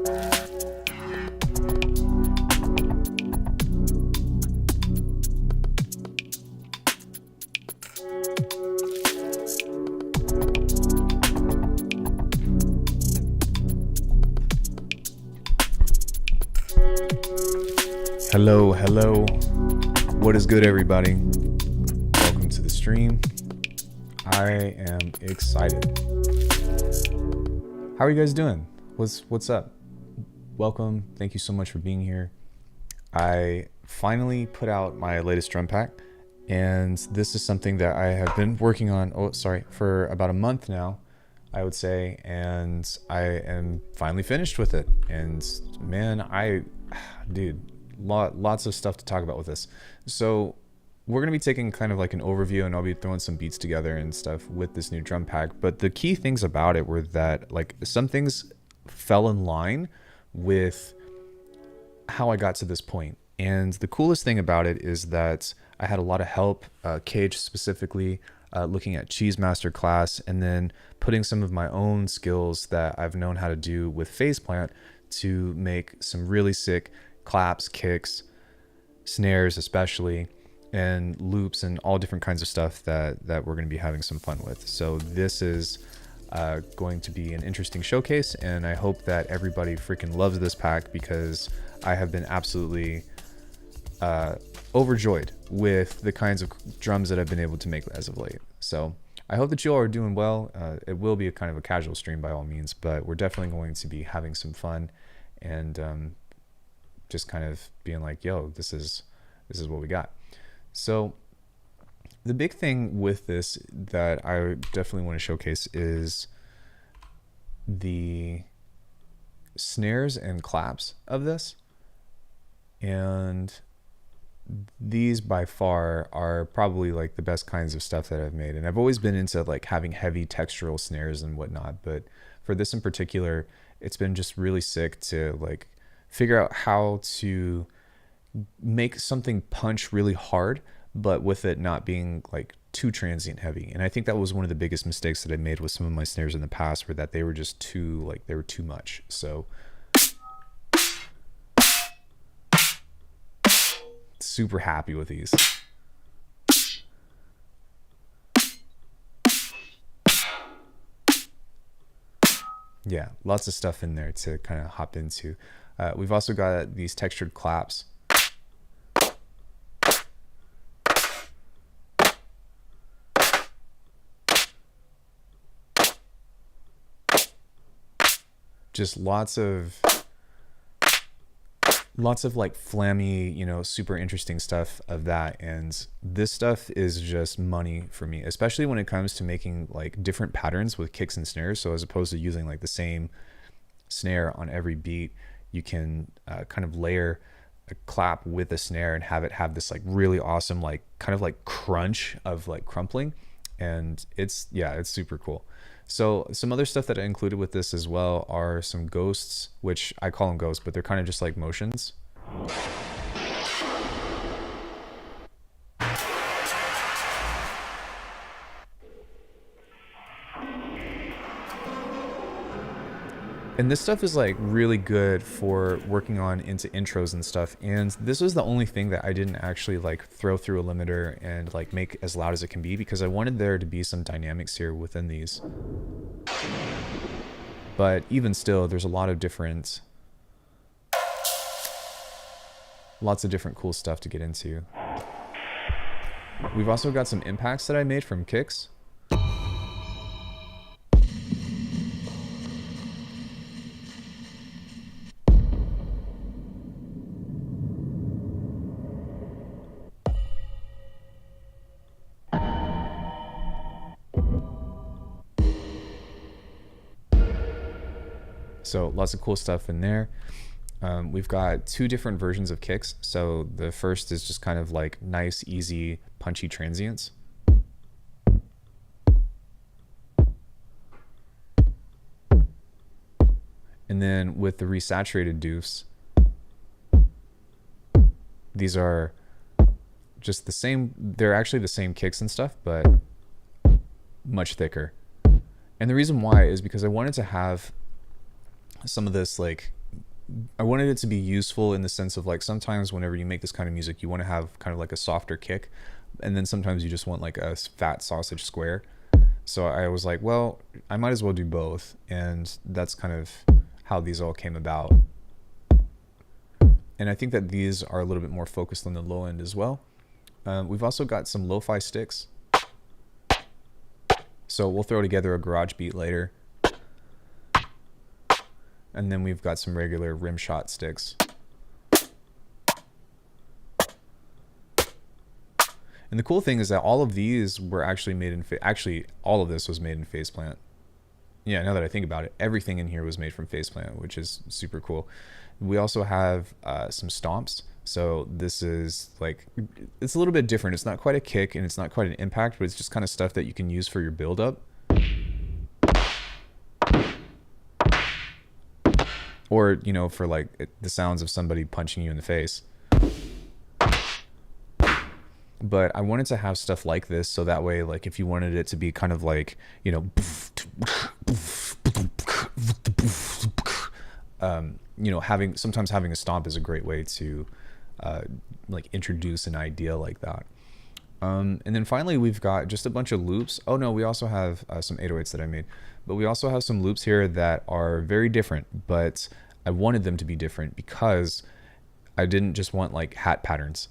Hello, hello. What is good, everybody? Welcome to the stream. I am excited. How are you guys doing? What's up? Welcome. Thank you so much for being here. I finally put out my latest drum pack, and this is something that I have been working on, for about a month now, I would say, and I am finally finished with it. And man, dude, lots of stuff to talk about with this. So we're going to be taking kind of like an overview, and I'll be throwing some beats together and stuff with this new drum pack. But the key things about it were that like some things fell in line with how I got to this point. And the coolest thing about it is that I had a lot of help, Cage specifically, looking at Cheese Master class, and then putting some of my own skills that I've known how to do with Phase Plant to make some really sick claps, kicks, snares especially, and loops and all different kinds of stuff that we're going to be having some fun with. So this is going to be an interesting showcase, and I hope that everybody freaking loves this pack, because I have been absolutely overjoyed with the kinds of drums that I've been able to make as of late. So I hope that you all are doing well. It will be a kind of a casual stream by all means, but we're definitely going to be having some fun and just kind of being like, yo, this is what we got. So the big thing with this that I definitely want to showcase is the snares and claps of this. And these by far are probably like the best kinds of stuff that I've made. And I've always been into like having heavy textural snares and whatnot, but for this in particular, it's been just really sick to like figure out how to make something punch really hard, but with it not being like too transient heavy. And I think that was one of the biggest mistakes that I made with some of my snares in the past, were that they were just too much. So super happy with these. Yeah, lots of stuff in there to kind of hop into. We've also got these textured claps. Just lots of like flammy, you know, super interesting stuff of that. And this stuff is just money for me, especially when it comes to making like different patterns with kicks and snares. So as opposed to using like the same snare on every beat, you can kind of layer a clap with a snare and have it have this like really awesome, like kind of like crunch of like crumpling. And it's super cool. So some other stuff that I included with this as well are some ghosts, which I call them ghosts, but they're kind of just like motions. And this stuff is like really good for working on into intros and stuff. And this was the only thing that I didn't actually like throw through a limiter and like make as loud as it can be, because I wanted there to be some dynamics here within these. But even still, there's lots of different cool stuff to get into. We've also got some impacts that I made from kicks. So lots of cool stuff in there. We've got two different versions of kicks. So the first is just kind of like nice, easy, punchy transients. And then with the resaturated doofs, these are just the same. They're actually the same kicks and stuff, but much thicker. And the reason why is because I wanted to have some of this like I wanted it to be useful in the sense of like sometimes whenever you make this kind of music, you want to have kind of like a softer kick, and then sometimes you just want like a fat sausage square. So I was like, well, I might as well do both, and that's kind of how these all came about. And I think that these are a little bit more focused on the low end as well. We've also got some lo-fi sticks. So we'll throw together a garage beat later. And then we've got some regular rim shot sticks. And the cool thing is that all of these were actually made in, actually all of this was made in Faceplant. Yeah, now that I think about it, everything in here was made from Faceplant, which is super cool. We also have some stomps. So this is like, it's a little bit different. It's not quite a kick and it's not quite an impact, but it's just kind of stuff that you can use for your build-up. Or, you know, for like the sounds of somebody punching you in the face. But I wanted to have stuff like this so that way, like if you wanted it to be kind of like, you know, sometimes having a stomp is a great way to like introduce an idea like that. And then finally we've got just a bunch of loops. Oh no, we also have some 808s that I made, but we also have some loops here that are very different, but I wanted them to be different because I didn't just want like hat patterns.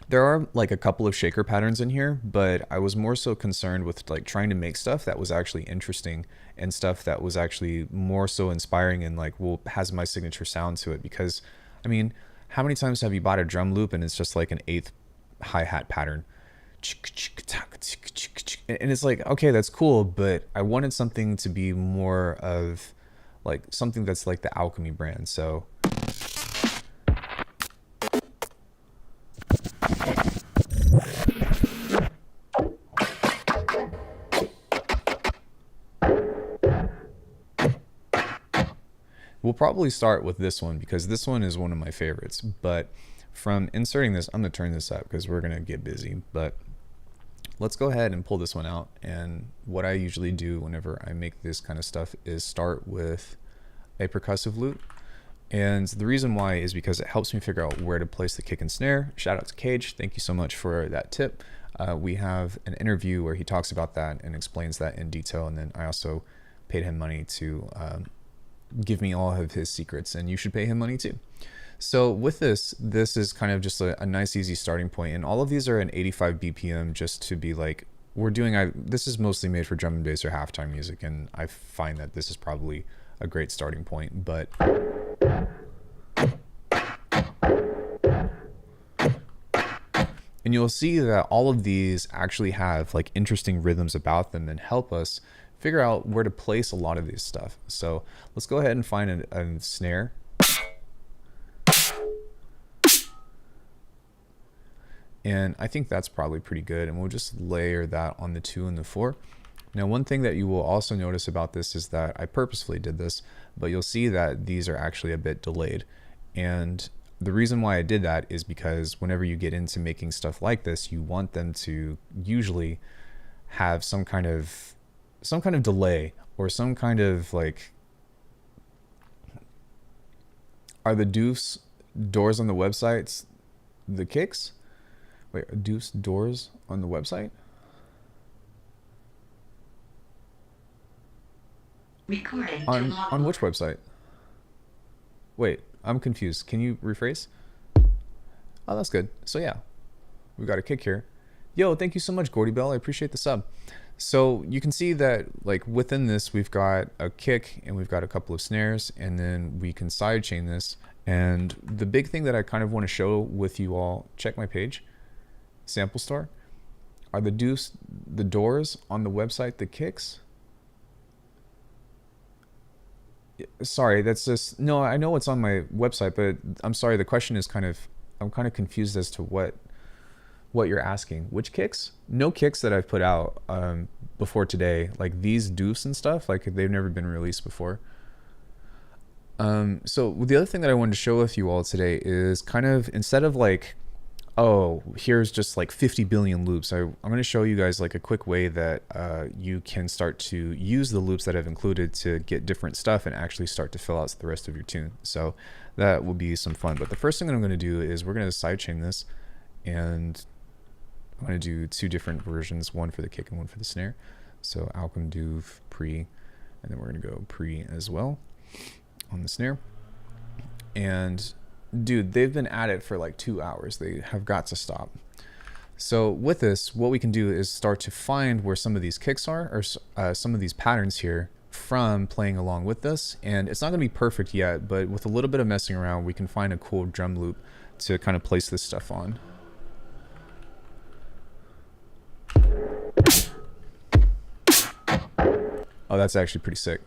There are like a couple of shaker patterns in here, but I was more so concerned with like trying to make stuff that was actually interesting and stuff that was actually more so inspiring and like, well, has my signature sound to it. Because I mean, how many times have you bought a drum loop and it's just like an 8th hi-hat pattern? And it's like, okay, that's cool, but I wanted something to be more of like something that's like the Alckemy brand. So we'll probably start with this one because this one is one of my favorites. But from inserting this, I'm gonna turn this up because we're gonna get busy, but let's go ahead and pull this one out. And what I usually do whenever I make this kind of stuff is start with a percussive loop. And the reason why is because it helps me figure out where to place the kick and snare. Shout out to Cage. Thank you so much for that tip. We have an interview where he talks about that and explains that in detail. And then I also paid him money to give me all of his secrets, and you should pay him money too. So with this is kind of just a nice easy starting point, and all of these are an 85 BPM just to be like, this is mostly made for drum and bass or halftime music, and I find that this is probably a great starting point. But and you'll see that all of these actually have like interesting rhythms about them and help us figure out where to place a lot of this stuff. So let's go ahead and find a snare. And I think that's probably pretty good. And we'll just layer that on the 2 and the 4. Now, one thing that you will also notice about this is that I purposefully did this, but you'll see that these are actually a bit delayed. And the reason why I did that is because whenever you get into making stuff like this, you want them to usually have some kind of delay or some kind of like, are the deuce doors on the websites the kicks? Wait, deuce doors on the website? Recording on which website? Wait, I'm confused. Can you rephrase? Oh, that's good. So yeah, we got a kick here. Yo, thank you so much, Gordy Bell. I appreciate the sub. So you can see that like within this, we've got a kick and we've got a couple of snares, and then we can sidechain this. And the big thing that I kind of want to show with you all, check my page, sample store, are the doors on the website the kicks? Sorry, that's just, no, I know it's on my website, but I'm sorry, the question is I'm kind of confused as to what you're asking. Which kicks? No kicks that I've put out before today, like these deuce and stuff, like they've never been released before. So the other thing that I wanted to show with you all today is kind of, instead of like oh, here's just like 50 billion loops. I'm going to show you guys like a quick way that you can start to use the loops that I've included to get different stuff and actually start to fill out the rest of your tune. So that will be some fun. But the first thing that I'm going to do is we're going to sidechain this, and I'm going to do two different versions, one for the kick and one for the snare. So Alckemy do pre, and then we're going to go pre as well on the snare. And dude, they've been at it for like 2 hours. They have got to stop. So with this, what we can do is start to find where some of these kicks are, or some of these patterns here from playing along with this. And it's not going to be perfect yet, but with a little bit of messing around, we can find a cool drum loop to kind of place this stuff on. Oh, that's actually pretty sick.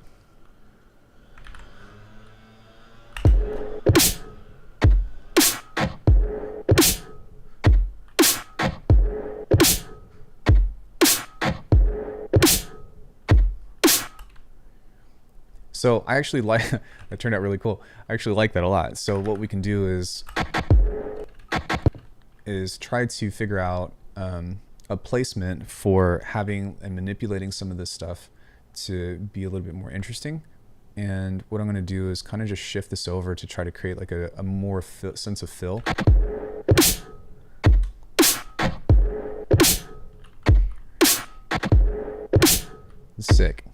So I actually like, that turned out really cool. I actually like that a lot. So what we can do is try to figure out a placement for having and manipulating some of this stuff to be a little bit more interesting. And what I'm going to do is kind of just shift this over to try to create like a more sense of fill. Sick.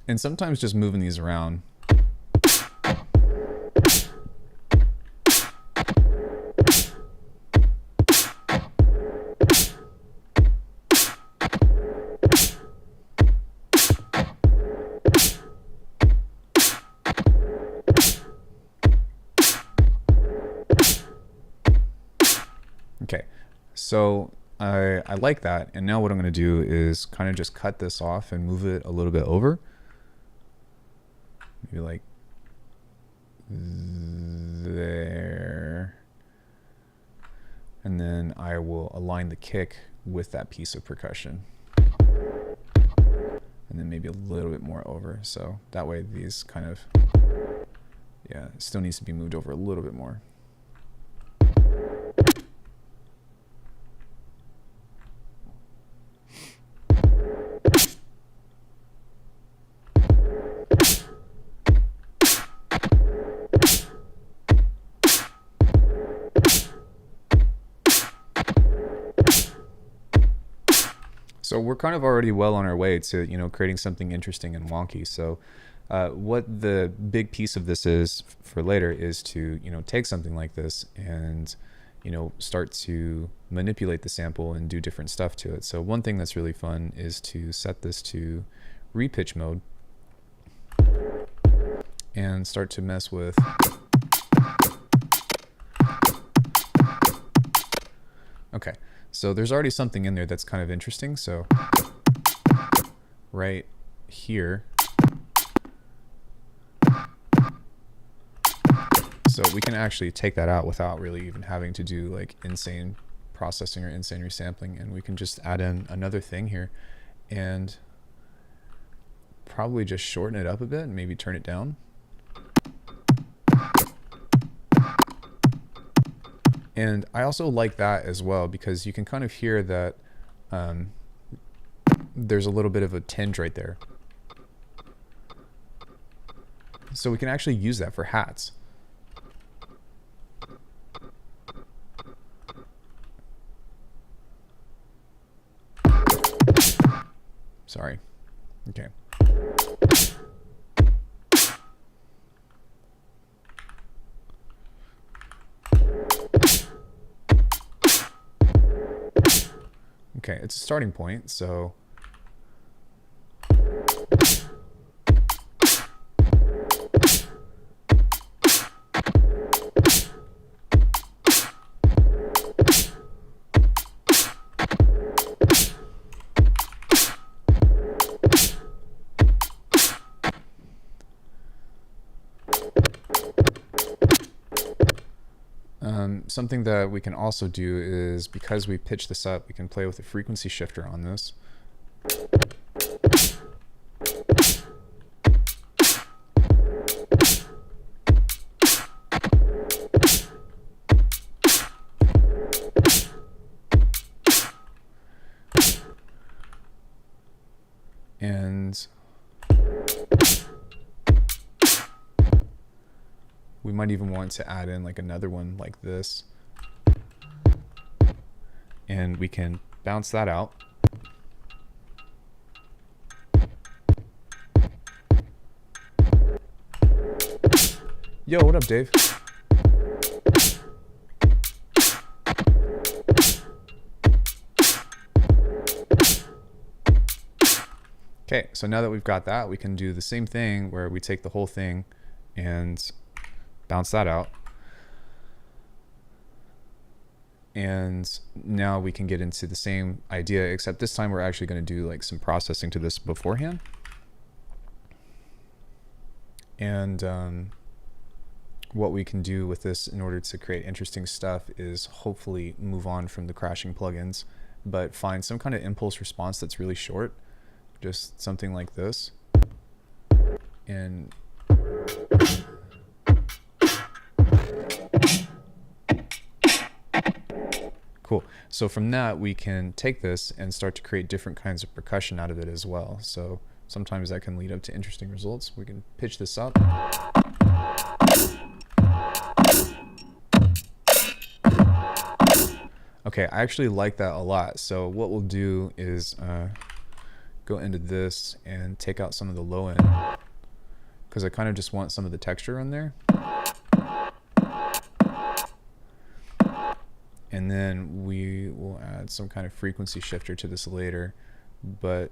And sometimes just moving these around. Okay, so I like that. And now what I'm going to do is kind of just cut this off and move it a little bit over. Maybe like there. And then I will align the kick with that piece of percussion. And then maybe a little bit more over. So that way these kind of, yeah, it still needs to be moved over a little bit more. So we're kind of already well on our way to, you know, creating something interesting and wonky. So what the big piece of this is for later is to, you know, take something like this and, you know, start to manipulate the sample and do different stuff to it. So one thing that's really fun is to set this to repitch mode and start to mess with okay. So there's already something in there that's kind of interesting. So right here. So we can actually take that out without really even having to do like insane processing or insane resampling. And we can just add in another thing here and probably just shorten it up a bit and maybe turn it down. And I also like that as well because you can kind of hear that there's a little bit of a tinge right there. So we can actually use that for hats. Sorry. Okay. Okay, it's a starting point, so something that we can also do is, because we pitch this up, we can play with the frequency shifter on this. And we might even want to add in like another one like this. And we can bounce that out. Yo, what up, Dave? Okay, so now that we've got that, we can do the same thing where we take the whole thing and bounce that out. And now we can get into the same idea, except this time we're actually going to do like some processing to this beforehand. And what we can do with this in order to create interesting stuff is hopefully move on from the crashing plugins, but find some kind of impulse response that's really short. Just something like this. And cool. So from that, we can take this and start to create different kinds of percussion out of it as well. So sometimes that can lead up to interesting results. We can pitch this up. Okay, I actually like that a lot. So what we'll do is go into this and take out some of the low end, because I kind of just want some of the texture on there. And then we will add some kind of frequency shifter to this later, but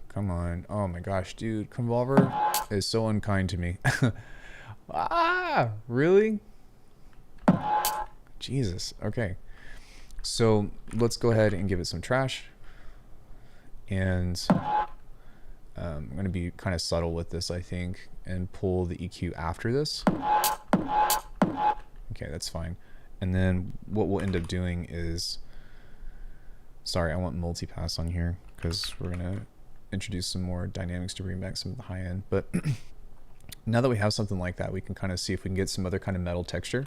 come on. Oh my gosh, dude, Convolver is so unkind to me. Ah, really? Jesus. Okay. So let's go ahead and give it some trash. And I'm going to be kind of subtle with this, I think, and pull the EQ after this. Okay, that's fine. And then what we'll end up doing is, sorry, I want multipass on here because we're going to introduce some more dynamics to bring back some of the high end. But now that we have something like that, we can kind of see if we can get some other kind of metal texture.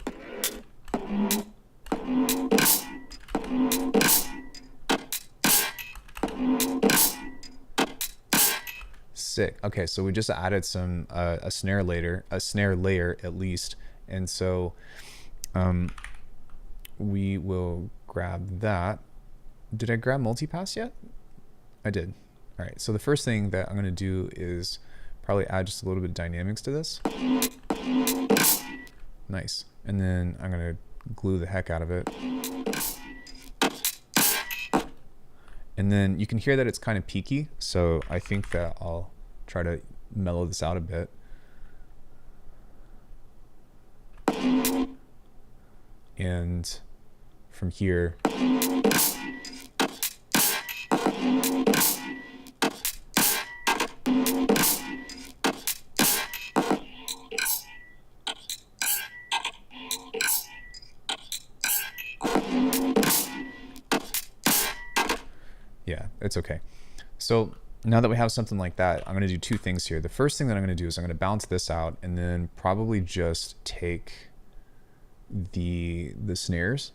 Sick. Okay, so we just added some a snare layer at least, and so we will grab that. Did I grab multipass yet? I did. All right. So the first thing that I'm going to do is probably add just a little bit of dynamics to this. Nice. And then I'm going to glue the heck out of it. And then you can hear that it's kind of peaky, so I think that I'll try to mellow this out a bit. And from here, yeah, it's okay. So now that we have something like that, I'm going to do two things here. The first thing that I'm going to do is I'm going to bounce this out and then probably just take the snares.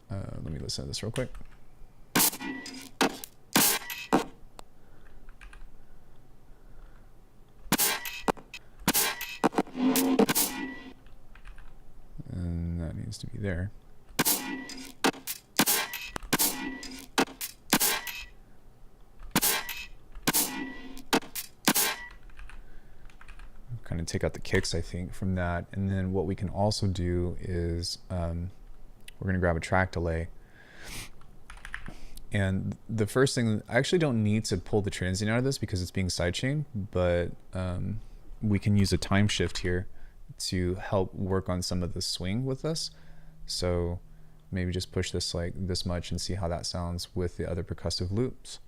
Let me listen to this real quick. And that needs to be there. Kind of take out the kicks, I think, from that. And then what we can also do is we're going to grab a track delay. And the first thing, I actually don't need to pull the transient out of this because it's being sidechained, but we can use a time shift here to help work on some of the swing with us. So maybe just push this like this much and see how that sounds with the other percussive loops.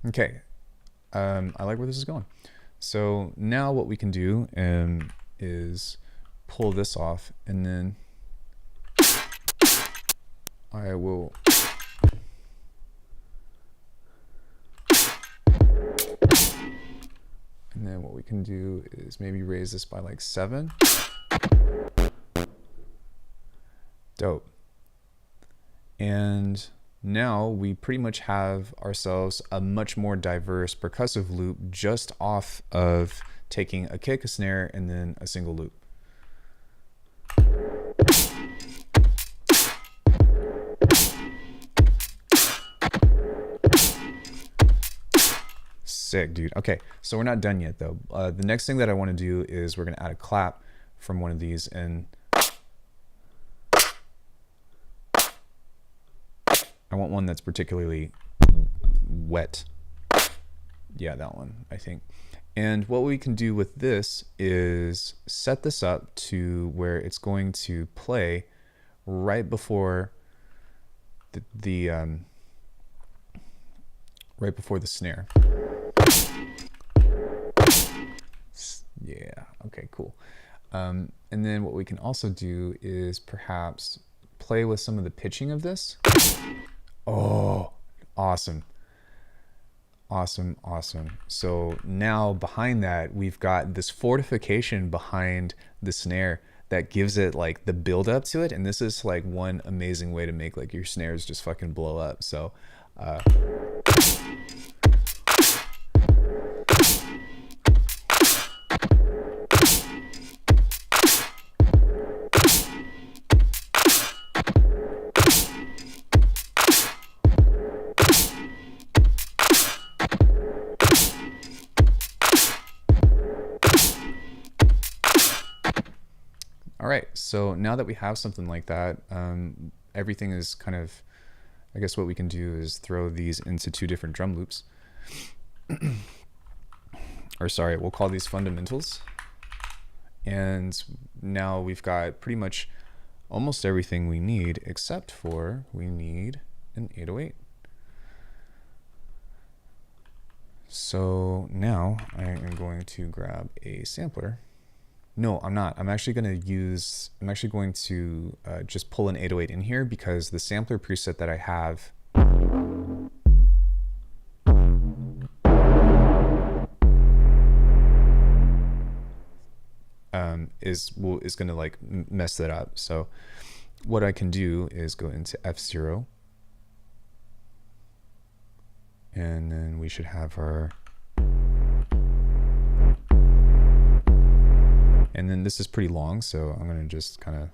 Okay, I like where this is going. So now what we can do is pull this off, and then I will and then what we can do is maybe raise this by like 7. Dope. And now we pretty much have ourselves a much more diverse percussive loop just off of taking a kick, a snare, and then a single loop. Sick, dude. Okay, so we're not done yet though. The next thing that I want to do is we're going to add a clap from one of these, and I want one that's particularly wet. Yeah, that one, I think. And what we can do with this is set this up to where it's going to play right before the snare. Yeah, okay, cool. And then what we can also do is perhaps play with some of the pitching of this. Oh, awesome. Awesome, awesome. So now behind that, we've got this fortification behind the snare that gives it like the build up to it. And this is like one amazing way to make like your snares just fucking blow up. So, all right, so now that we have something like that, everything is kind of, I guess what we can do is throw these into 2 different drum loops. Or sorry, we'll call these fundamentals. And now we've got pretty much almost everything we need, except for we need an 808. So now I am going to grab a sampler. No, I'm not. I'm actually going to just pull an 808 in here because the sampler preset that I have is going to like mess that up. So what I can do is go into F0, and then we should have our, and then this is pretty long, so I'm going to just kind of,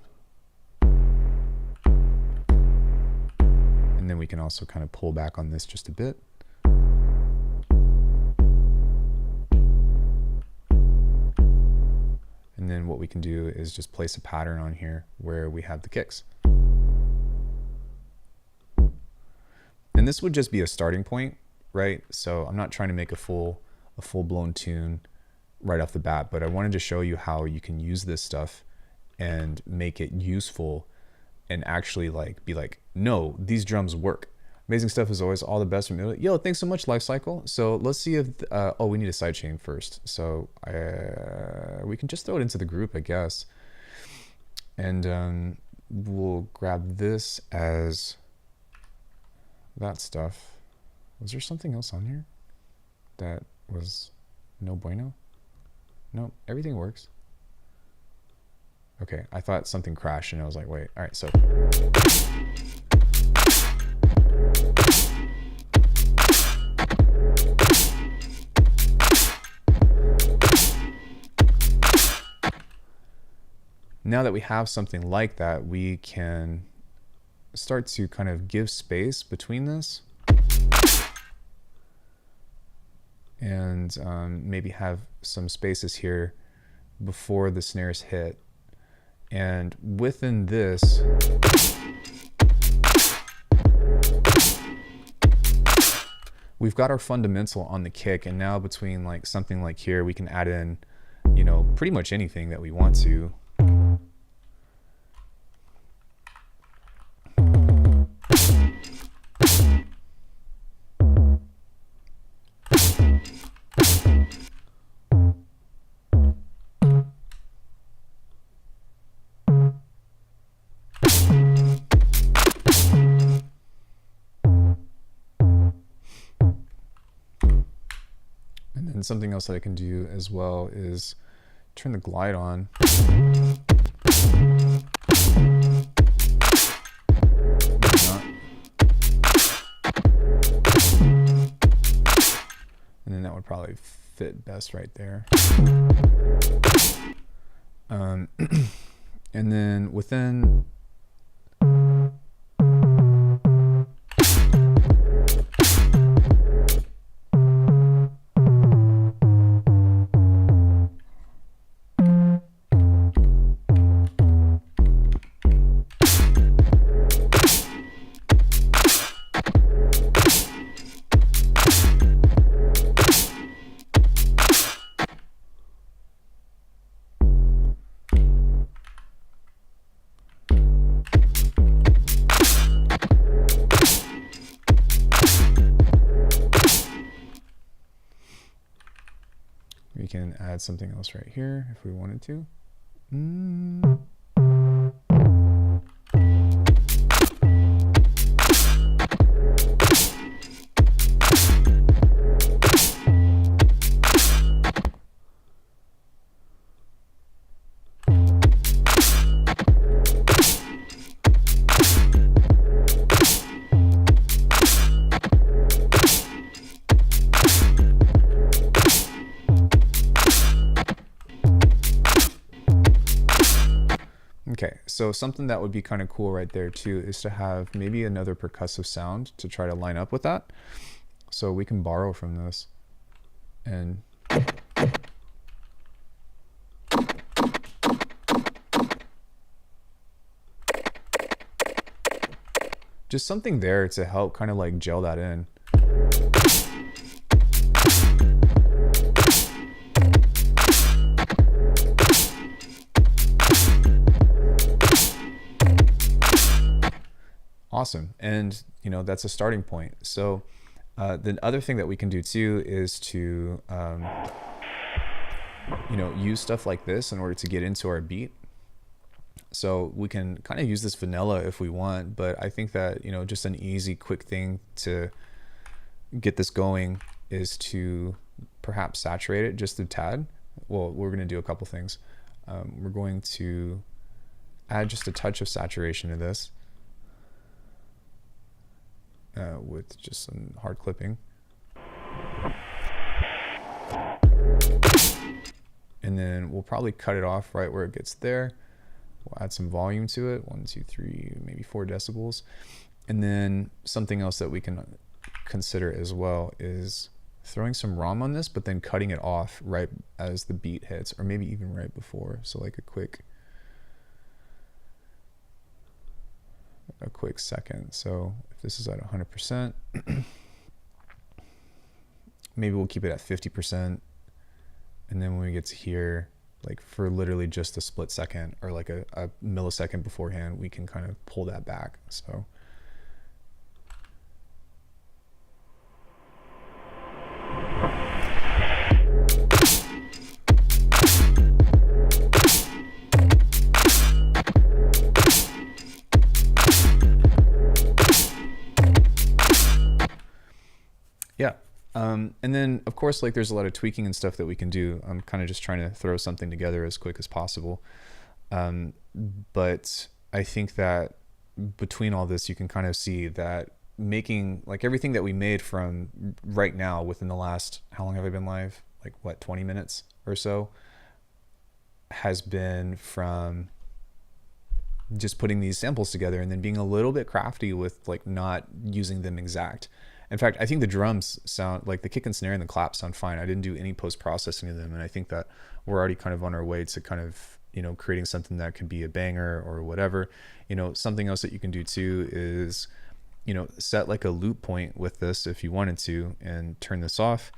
and then we can also kind of pull back on this just a bit. And then what we can do is just place a pattern on here where we have the kicks. And this would just be a starting point, right? So I'm not trying to make a full-blown tune right off the bat, but I wanted to show you how you can use this stuff and make it useful and actually like be like, no, these drums work. Amazing stuff as always. All the best from you. Yo, thanks so much, Life Cycle. So let's see if oh, we need a sidechain first. So we can just throw it into the group, I guess. And we'll grab this as that stuff. Was there something else on here that was no bueno? No, everything works. Okay, I thought something crashed and I was like, wait, all right, so. Now that we have something like that, we can start to kind of give space between this and maybe have some spaces here before the snares hit. And within this, we've got our fundamental on the kick, and now between like something like here, we can add in, you know, pretty much anything that we want to. then something else that I can do as well is turn the glide on. And then that would probably fit best right there. And then within we can add something else right here if we wanted to. Okay, so something that would be kind of cool right there too is to have maybe another percussive sound to try to line up with that. So we can borrow from this and just something there to help kind of like gel that in. Awesome. And you know, that's a starting point. So the other thing that we can do too is to you know, use stuff like this in order to get into our beat. So we can kind of use this vanilla if we want, but I think that, you know, just an easy, quick thing to get this going is to perhaps saturate it just a tad. Well, we're going to do a couple things. We're going to add just a touch of saturation to this with just some hard clipping. And then we'll probably cut it off right where it gets there. We'll add some volume to it, 1, 2, 3, maybe 4 decibels. And then something else that we can consider as well is throwing some ROM on this, but then cutting it off right as the beat hits, or maybe even right before. So like a quick second. So if this is at 100%, maybe we'll keep it at 50%. And then when we get to here, like for literally just a split second or like a millisecond beforehand, we can kind of pull that back. So yeah. And then of course, like there's a lot of tweaking and stuff that we can do. I'm kind of just trying to throw something together as quick as possible. But I think that between all this, you can kind of see that making like everything that we made from right now within the last, how long have I been live? Like what, 20 minutes or so, has been from just putting these samples together and then being a little bit crafty with like not using them exact. In fact, I think the drums sound like the kick and snare and the clap sound fine. I didn't do any post-processing of them. And I think that we're already kind of on our way to kind of, you know, creating something that could be a banger or whatever. You know, something else that you can do too is, you know, set like a loop point with this if you wanted to and turn this off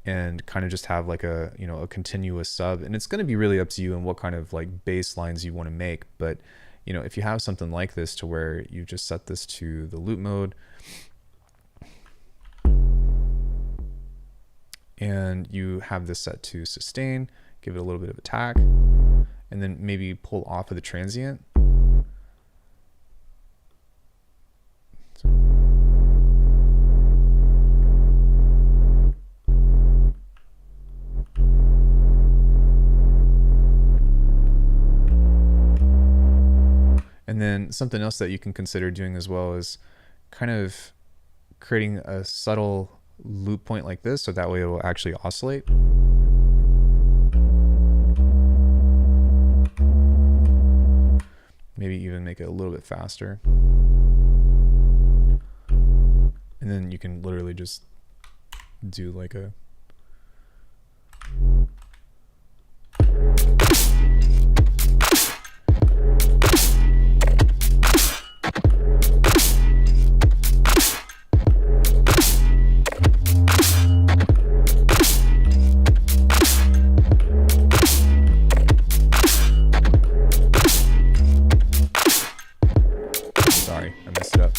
and kind of just have like a, you know, a continuous sub. And it's going to be really up to you and what kind of like bass lines you want to make. But, you know, if you have something like this to where you just set this to the loop mode, and you have this set to sustain, give it a little bit of attack, and then maybe pull off of the transient. then something else that you can consider doing as well is kind of creating a subtle loop point like this, so that way it will actually oscillate. Maybe even make it a little bit faster. And then you can literally just do like a sorry, I messed it up.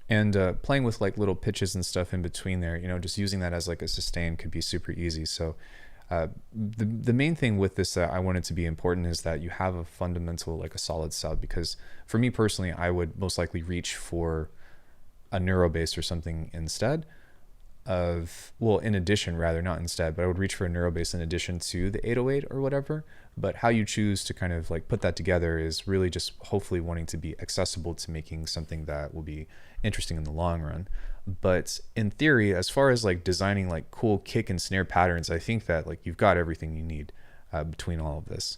And playing with like little pitches and stuff in between there, you know, just using that as like a sustain could be super easy. So the main thing with this that I want it to be important is that you have a fundamental, like a solid sub, because for me personally, I would most likely reach for a neuro bass or something instead of, well, in addition rather, not instead, but I would reach for a neuro bass in addition to the 808 or whatever. But how you choose to kind of like put that together is really just hopefully wanting to be accessible to making something that will be interesting in the long run. But in theory, as far as like designing like cool kick and snare patterns, I think that like you've got everything you need between all of this.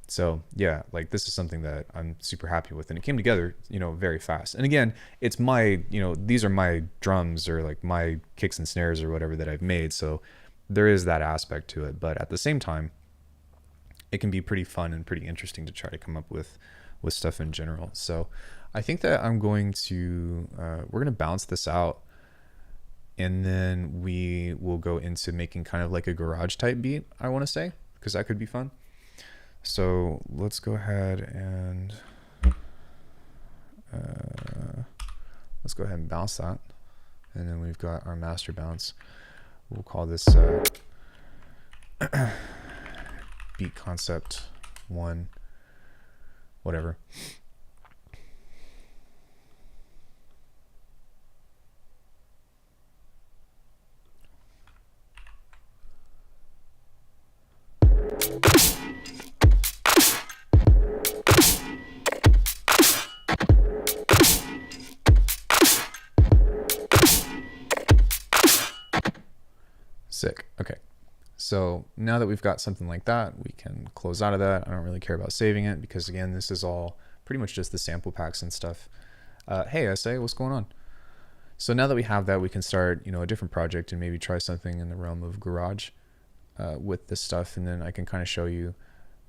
So yeah, like this is something that I'm super happy with, and it came together, you know, very fast. And again, it's my, you know, these are my drums or like my kicks and snares or whatever that I've made. So there is that aspect to it, but at the same time, it can be pretty fun and pretty interesting to try to come up with stuff in general. So I think that I'm going to, we're going to bounce this out, and then we will go into making kind of like a garage type beat, I want to say, because that could be fun. So let's go ahead and bounce that, and then we've got our master bounce. We'll call this beat concept 1, whatever. Sick. Okay. So now that we've got something like that, we can close out of that. I don't really care about saving it because again, this is all pretty much just the sample packs and stuff. Hey, SA, what's going on? So now that we have that, we can start, you know, a different project and maybe try something in the realm of garage with this stuff. And then I can kind of show you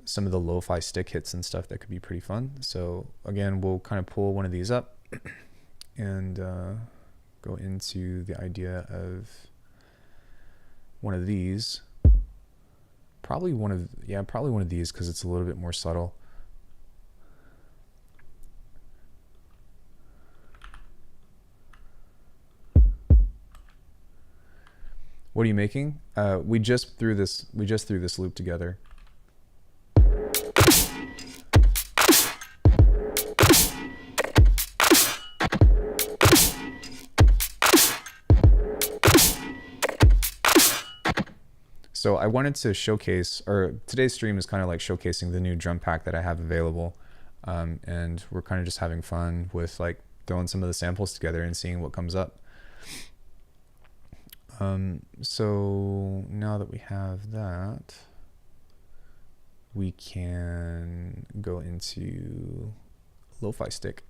some of the lo-fi stick hits and stuff that could be pretty fun. So again, we'll kind of pull one of these up and go into the idea of one of these. Probably one of these because it's a little bit more subtle. What are you making? We just threw this loop together. So I wanted to showcase, or today's stream is kind of like showcasing the new drum pack that I have available. And we're kind of just having fun with like throwing some of the samples together and seeing what comes up. So now that we have that, we can go into lo-fi stick.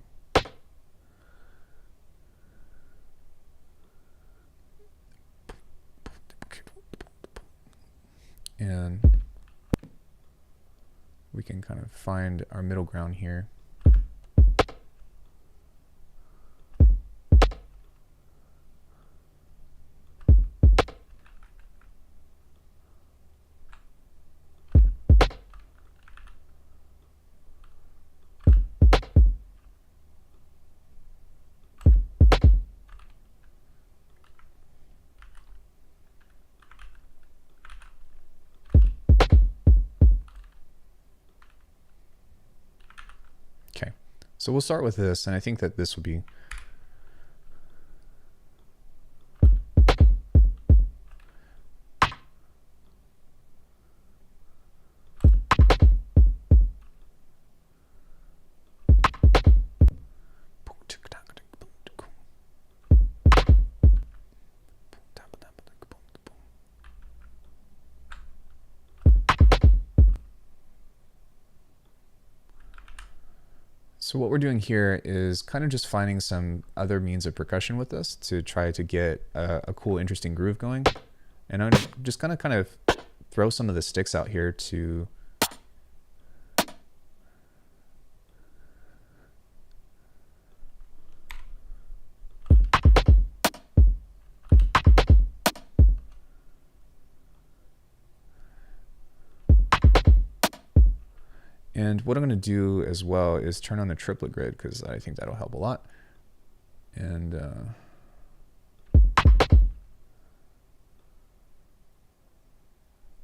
And we can kind of find our middle ground here. So we'll start with this, and I think that this would be So what we're doing here is kind of just finding some other means of percussion with this to try to get a cool, interesting groove going. And I'm just gonna kind of throw some of the sticks out here to And what I'm going to do as well is turn on the triplet grid, because I think that'll help a lot. And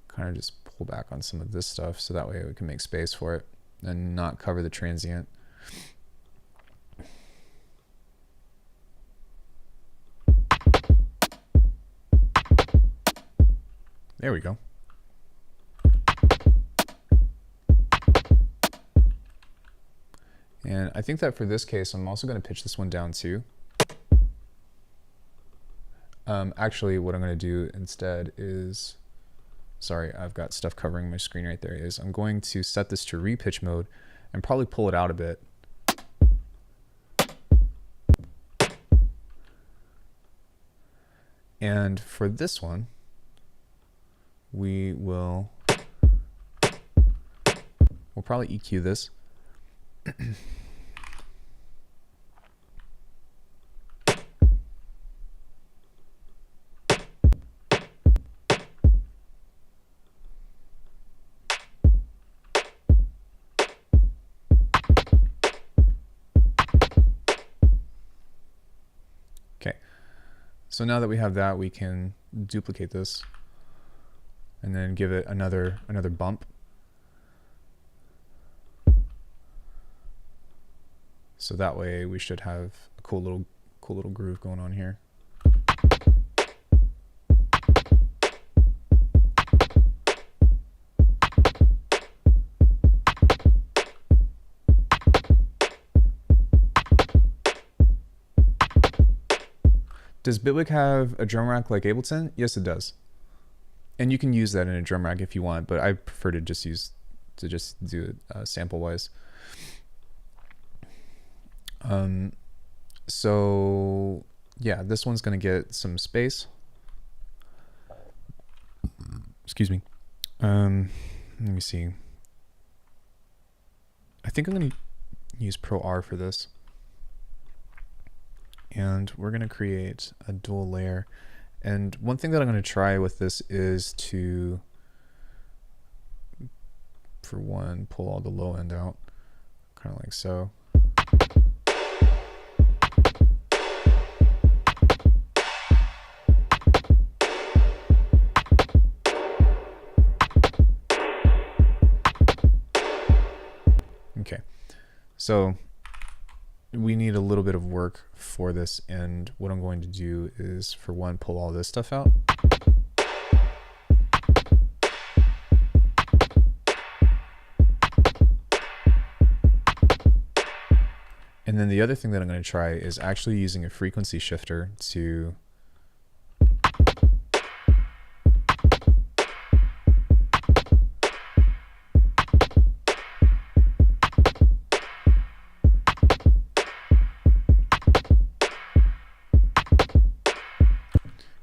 kind of just pull back on some of this stuff so that way we can make space for it and not cover the transient. There we go. And I think that for this case, I'm also going to pitch this one down too. Actually, what I'm going to do instead is, sorry, I've got stuff covering my screen right there, is I'm going to set this to repitch mode and probably pull it out a bit. And for this one, we'll probably EQ this. Okay, so now that we have that, we can duplicate this and then give it another bump. So that way we should have a cool little groove going on here. Does Bitwig have a drum rack like Ableton? Yes, it does. And you can use that in a drum rack if you want, but I prefer to just do it sample wise. So yeah, this one's going to get some space. Excuse me. Let me see. I think I'm going to use Pro R for this. And we're going to create a dual layer. And one thing that I'm going to try with this is to, for one, pull all the low end out, kind of like so. Okay, so we need a little bit of work for this, and what I'm going to do is, for one, pull all this stuff out. And then the other thing that I'm going to try is actually using a frequency shifter to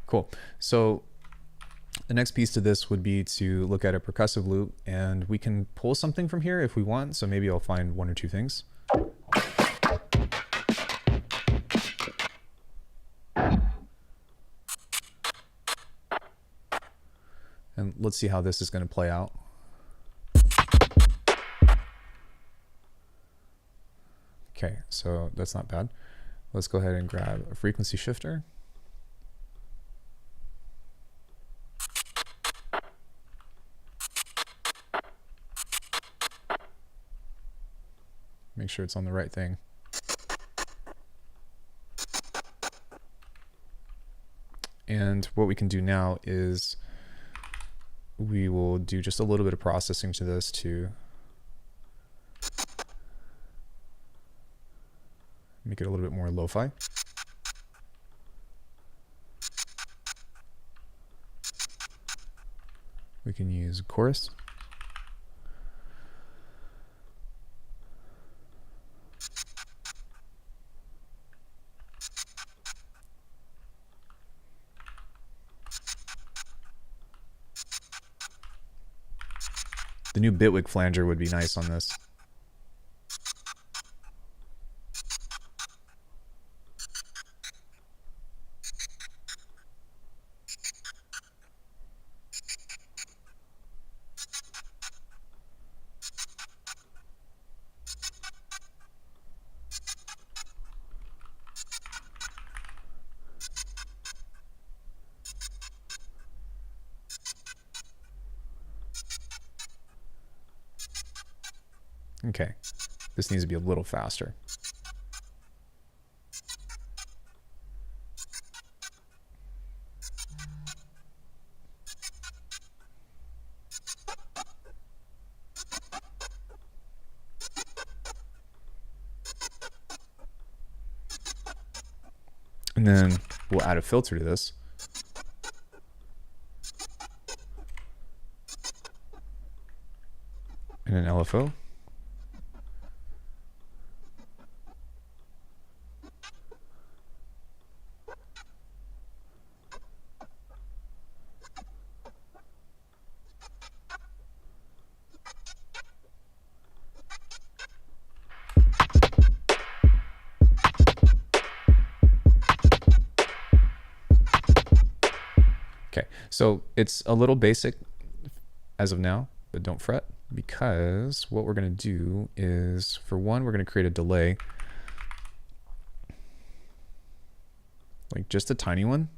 Cool. So the next piece to this would be to look at a percussive loop, and we can pull something from here if we want. So maybe I'll find one or two things. And let's see how this is going to play out. Okay, so that's not bad. Let's go ahead and grab a frequency shifter. Make sure it's on the right thing. And what we can do now is we will do just a little bit of processing to this to make it a little bit more lo-fi. We can use chorus. The new Bitwig flanger would be nice on this. Okay, this needs to be a little faster. And then we'll add a filter to this. And an LFO. Okay, so it's a little basic as of now, but don't fret, because what we're going to do is, for one, we're going to create a delay, like just a tiny one.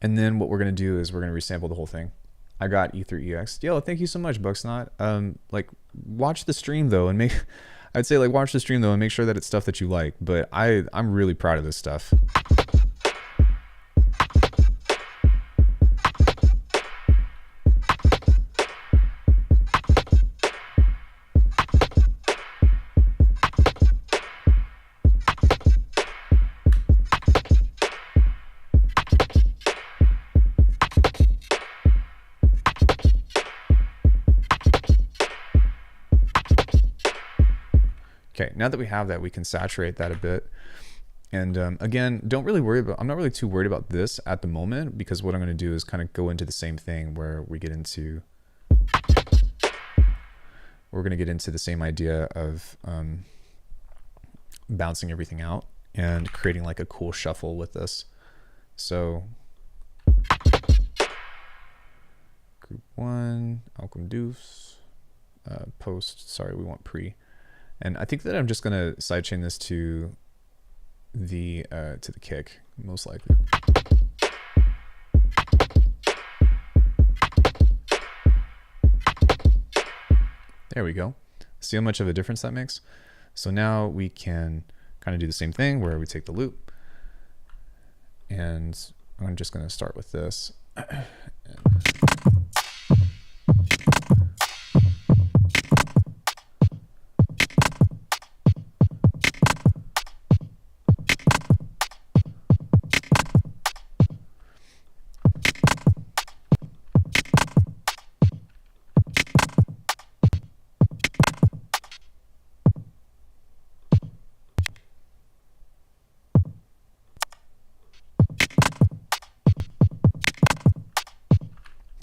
And then what we're going to do is we're going to resample the whole thing. I got Æther EX. Yo, thank you so much, Bucksnot. Like, watch the stream though, and I'd say like watch the stream though and make sure that it's stuff that you like. But I'm really proud of this stuff. Okay, now that we have that, we can saturate that a bit. And again, don't really worry about, I'm not really too worried about this at the moment, because what I'm going to do is kind of go into the same thing where we get into, we're going to get into the same idea of bouncing everything out and creating like a cool shuffle with this. So group one, Alckemy deuce, post, sorry, we want pre. And I think that I'm just gonna sidechain this to the kick, most likely. There we go. See how much of a difference that makes? So now we can kind of do the same thing where we take the loop, and I'm just gonna start with this.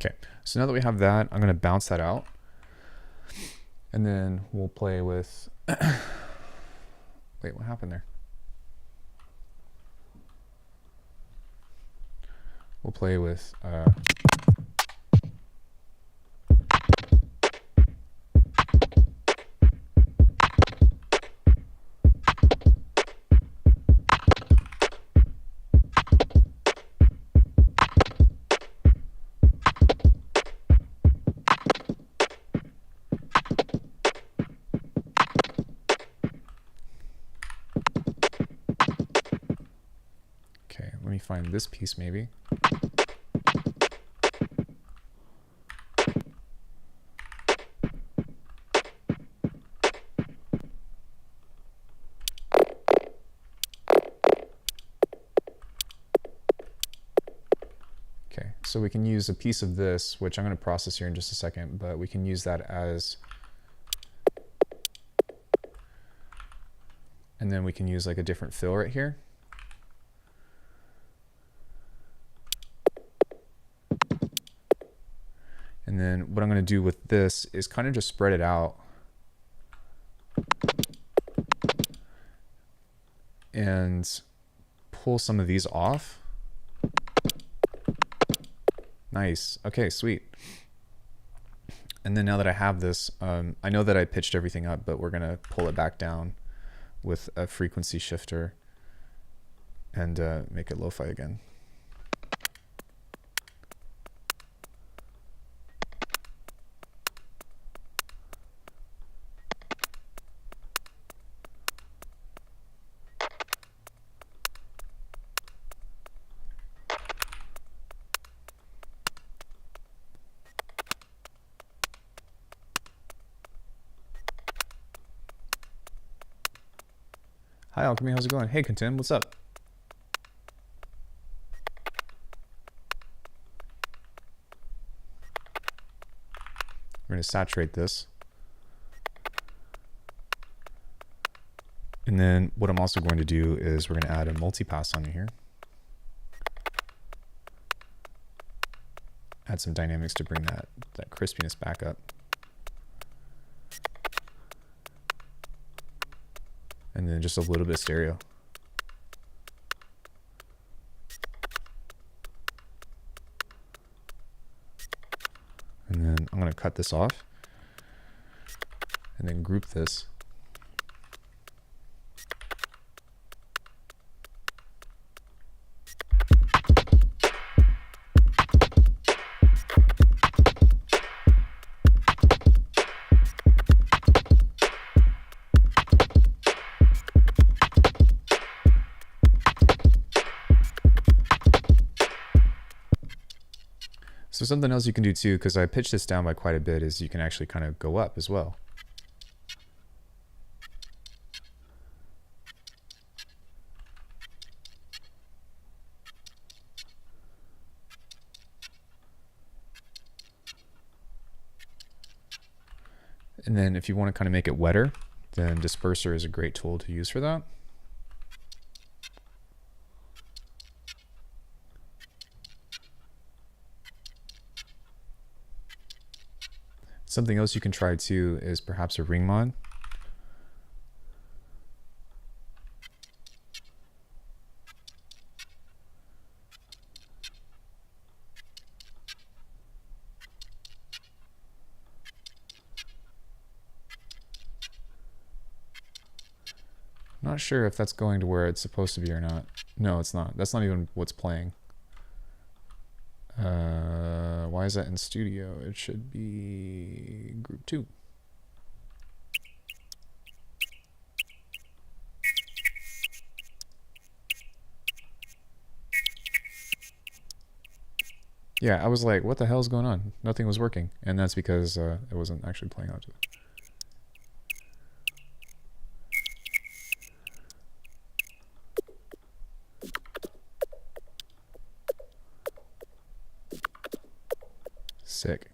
Okay, so now that we have that, I'm going to bounce that out. And then we'll play with... Wait, what happened there? We'll play with... find this piece maybe. Okay, so we can use a piece of this, which I'm going to process here in just a second, but we can use that as, and then we can use like a different fill right here. And then what I'm going to do with this is kind of just spread it out and pull some of these off. Nice. Okay, sweet. And then now that I have this, I know that I pitched everything up, but we're going to pull it back down with a frequency shifter and make it lo-fi again. Hi Alckemy, how's it going? Hey Contin, what's up? We're going to saturate this. And then what I'm also going to do is we're going to add a multipass on here. Add some dynamics to bring that crispiness back up. And then just a little bit of stereo. And then I'm going to cut this off and then group this. So something else you can do too, because I pitched this down by quite a bit, is you can actually kind of go up as well. And then if you want to kind of make it wetter, then disperser is a great tool to use for that. Something else you can try too is perhaps a ring mod. Not sure if that's going to where it's supposed to be or not. No, it's not. That's not even what's playing. Why is that in studio? It should be group 2. Yeah, I was like, what the hell is going on? Nothing was working. And that's because it wasn't actually playing out to it. Sick.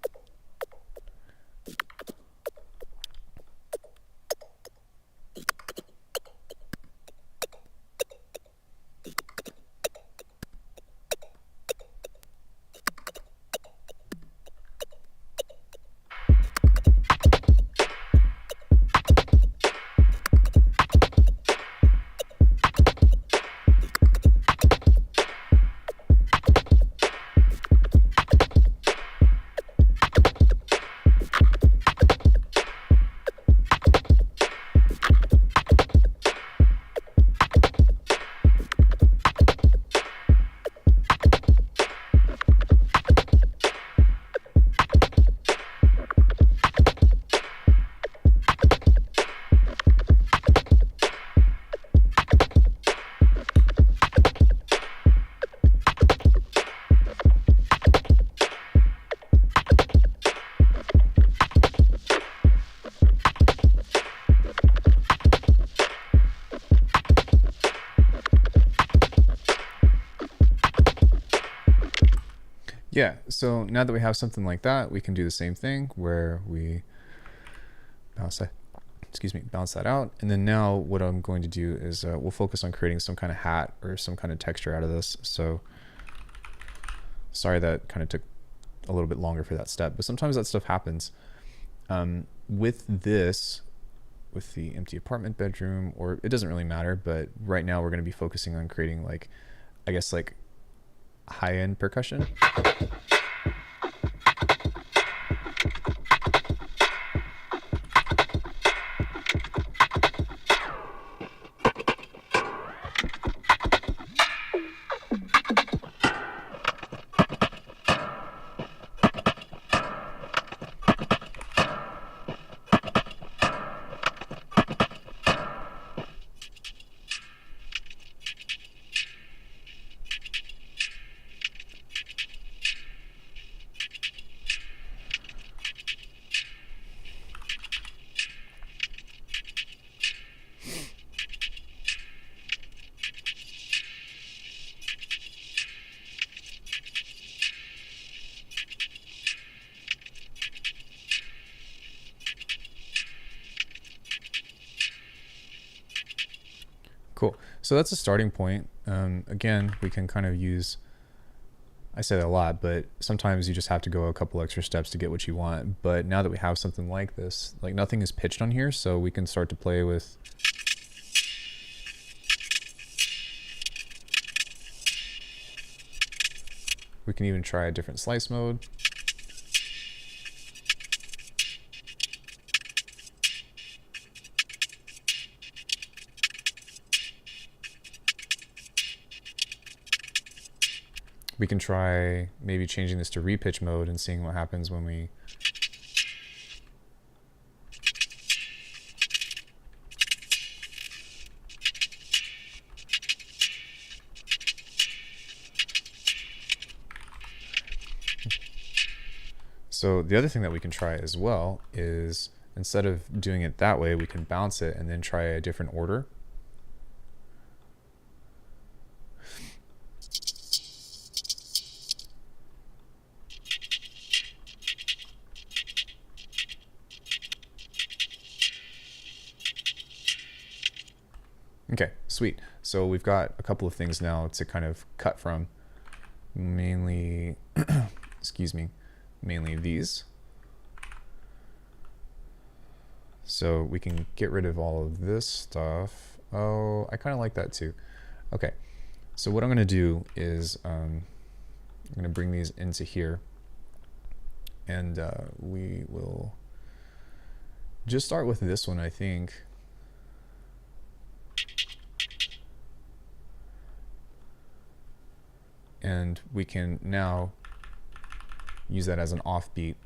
Yeah, so now that we have something like that, we can do the same thing where we bounce that, bounce that out. And then now what I'm going to do is we'll focus on creating some kind of hat or some kind of texture out of this. So sorry that kind of took a little bit longer for that step, but sometimes that stuff happens. With this, with the empty apartment bedroom, or it doesn't really matter, but right now we're going to be focusing on creating like, I guess like high-end percussion. Cool. So that's a starting point. Again, we can kind of use, I say that a lot, but sometimes you just have to go a couple extra steps to get what you want. But now that we have something like this, like nothing is pitched on here, so we can start to play with we can even try a different slice mode. We can try maybe changing this to repitch mode and seeing what happens when we So the other thing that we can try as well is instead of doing it that way, we can bounce it and then try a different order. Okay, sweet. So we've got a couple of things now to kind of cut from, mainly, excuse me, mainly these. So we can get rid of all of this stuff. Oh, I kind of like that too. Okay, so what I'm going to do is I'm going to bring these into here, and we will just start with this one, I think. And we can now use that as an offbeat.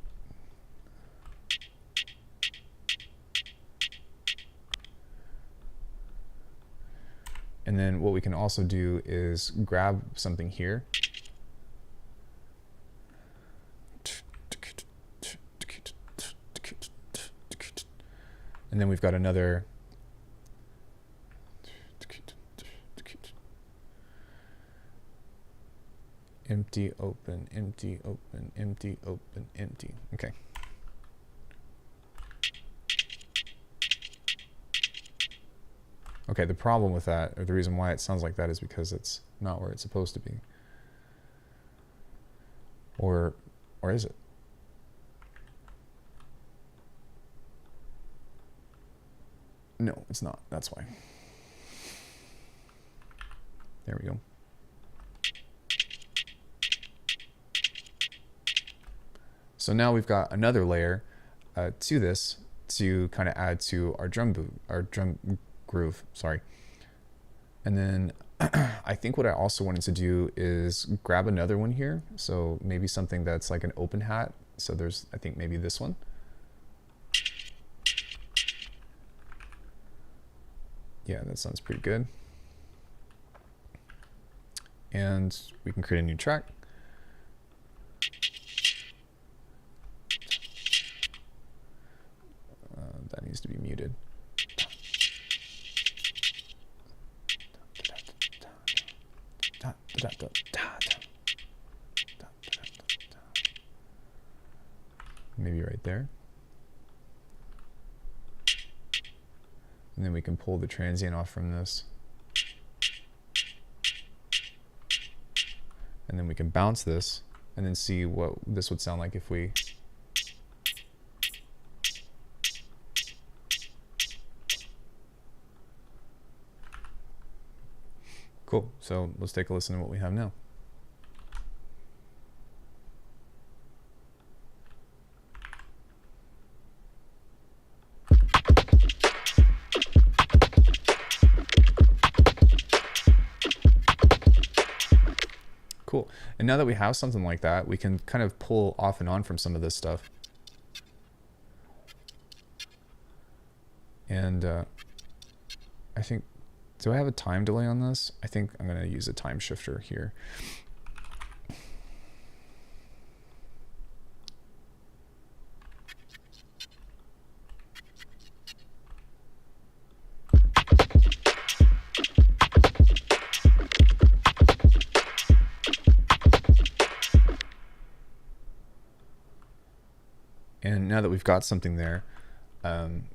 And then what we can also do is grab something here. And then we've got another empty, open, empty, open, empty, open, empty. Okay. Okay, the problem with that, or the reason why it sounds like that, is because it's not where it's supposed to be. Or is it? No, it's not. That's why. There we go. So now we've got another layer to this to kind of add to our drum groove, sorry. And then I think what I also wanted to do is grab another one here. So maybe something that's like an open hat. So there's, I think maybe this one. Yeah, that sounds pretty good. And we can create a new track. That needs to be muted. maybe right there. And then we can pull the transient off from this. And then we can bounce this and then see what this would sound like if we cool. So let's take a listen to what we have now. Cool. And now that we have something like that, we can kind of pull off and on from some of this stuff. And I think, do I have a time delay on this? I think I'm going to use a time shifter here. And now that we've got something there,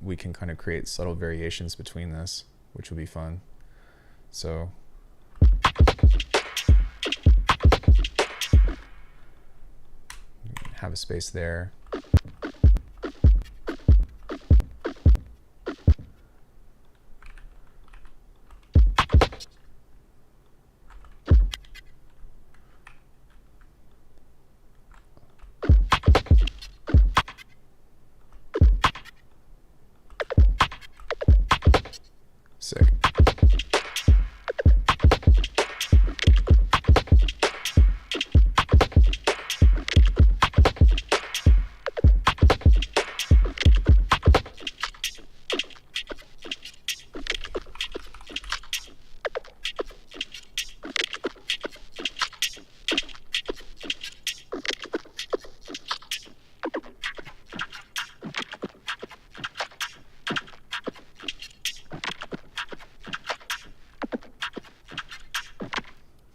we can kind of create subtle variations between this, which will be fun. So have a space there. Sick.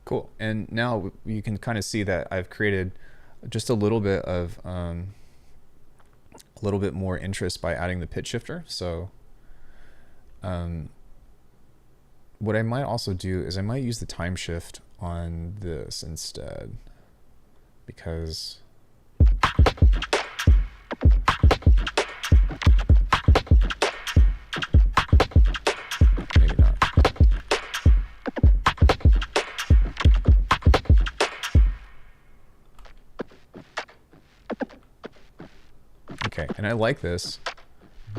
Cool. And now you can kind of see that I've created just a little bit of a little bit more interest by adding the pitch shifter. So what I might also do is I might use the time shift on this instead, because maybe not. Okay, and I like this,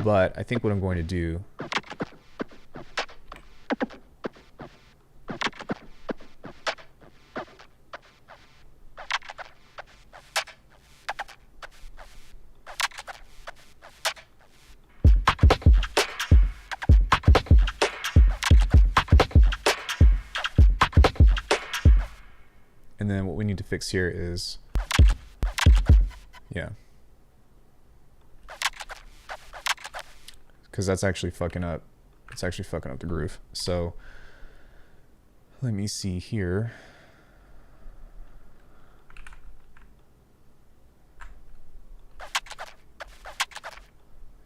but I think what I'm going to do and then what we need to fix here is, yeah, because that's actually fucking up. It's actually fucking up the groove. So let me see here.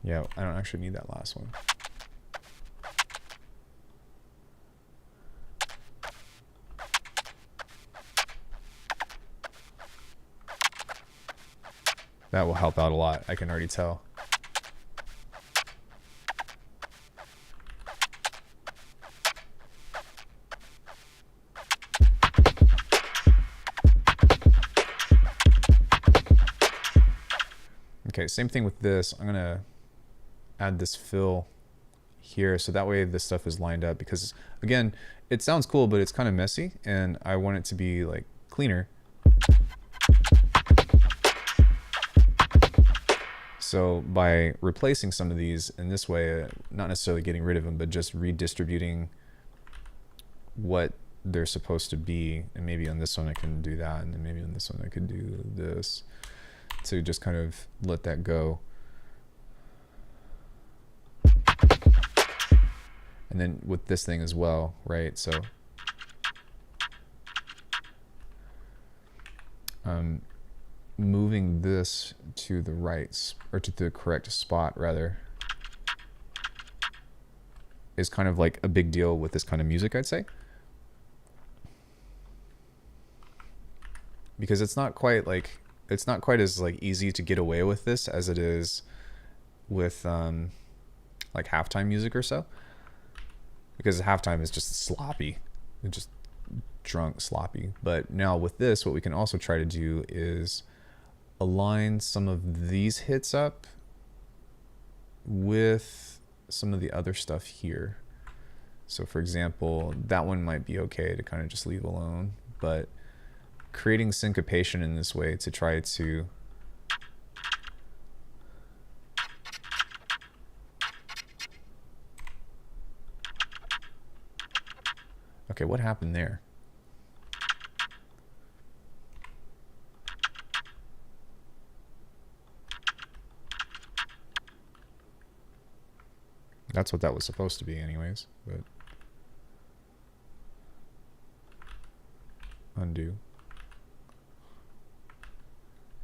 Yeah, I don't actually need that last one. That will help out a lot, I can already tell. Okay, same thing with this. I'm gonna add this fill here so that way this stuff is lined up, because again, it sounds cool, but it's kind of messy and I want it to be like cleaner. So by replacing some of these in this way, not necessarily getting rid of them, but just redistributing what they're supposed to be, and maybe on this one I can do that, and then maybe on this one I could do this, to just kind of let that go. And then with this thing as well, right? So moving this to the right, or to the correct spot rather, is kind of like a big deal with this kind of music, I'd say. Because it's not quite as like easy to get away with this as it is with like halftime music or so. Because halftime is just sloppy. It's just drunk sloppy. But now with this, what we can also try to do is align some of these hits up with some of the other stuff here. So for example, that one might be okay to kind of just leave alone, but creating syncopation in this way to try to okay, what happened there? That's what that was supposed to be anyways, but undo.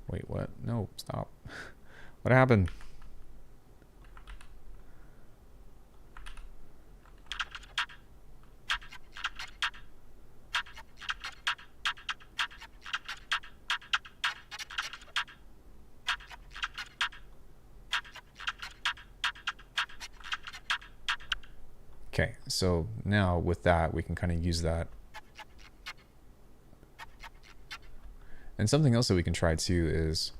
Wait, what? No, stop. What happened? Okay, so now with that, we can kind of use that. And something else that we can try too is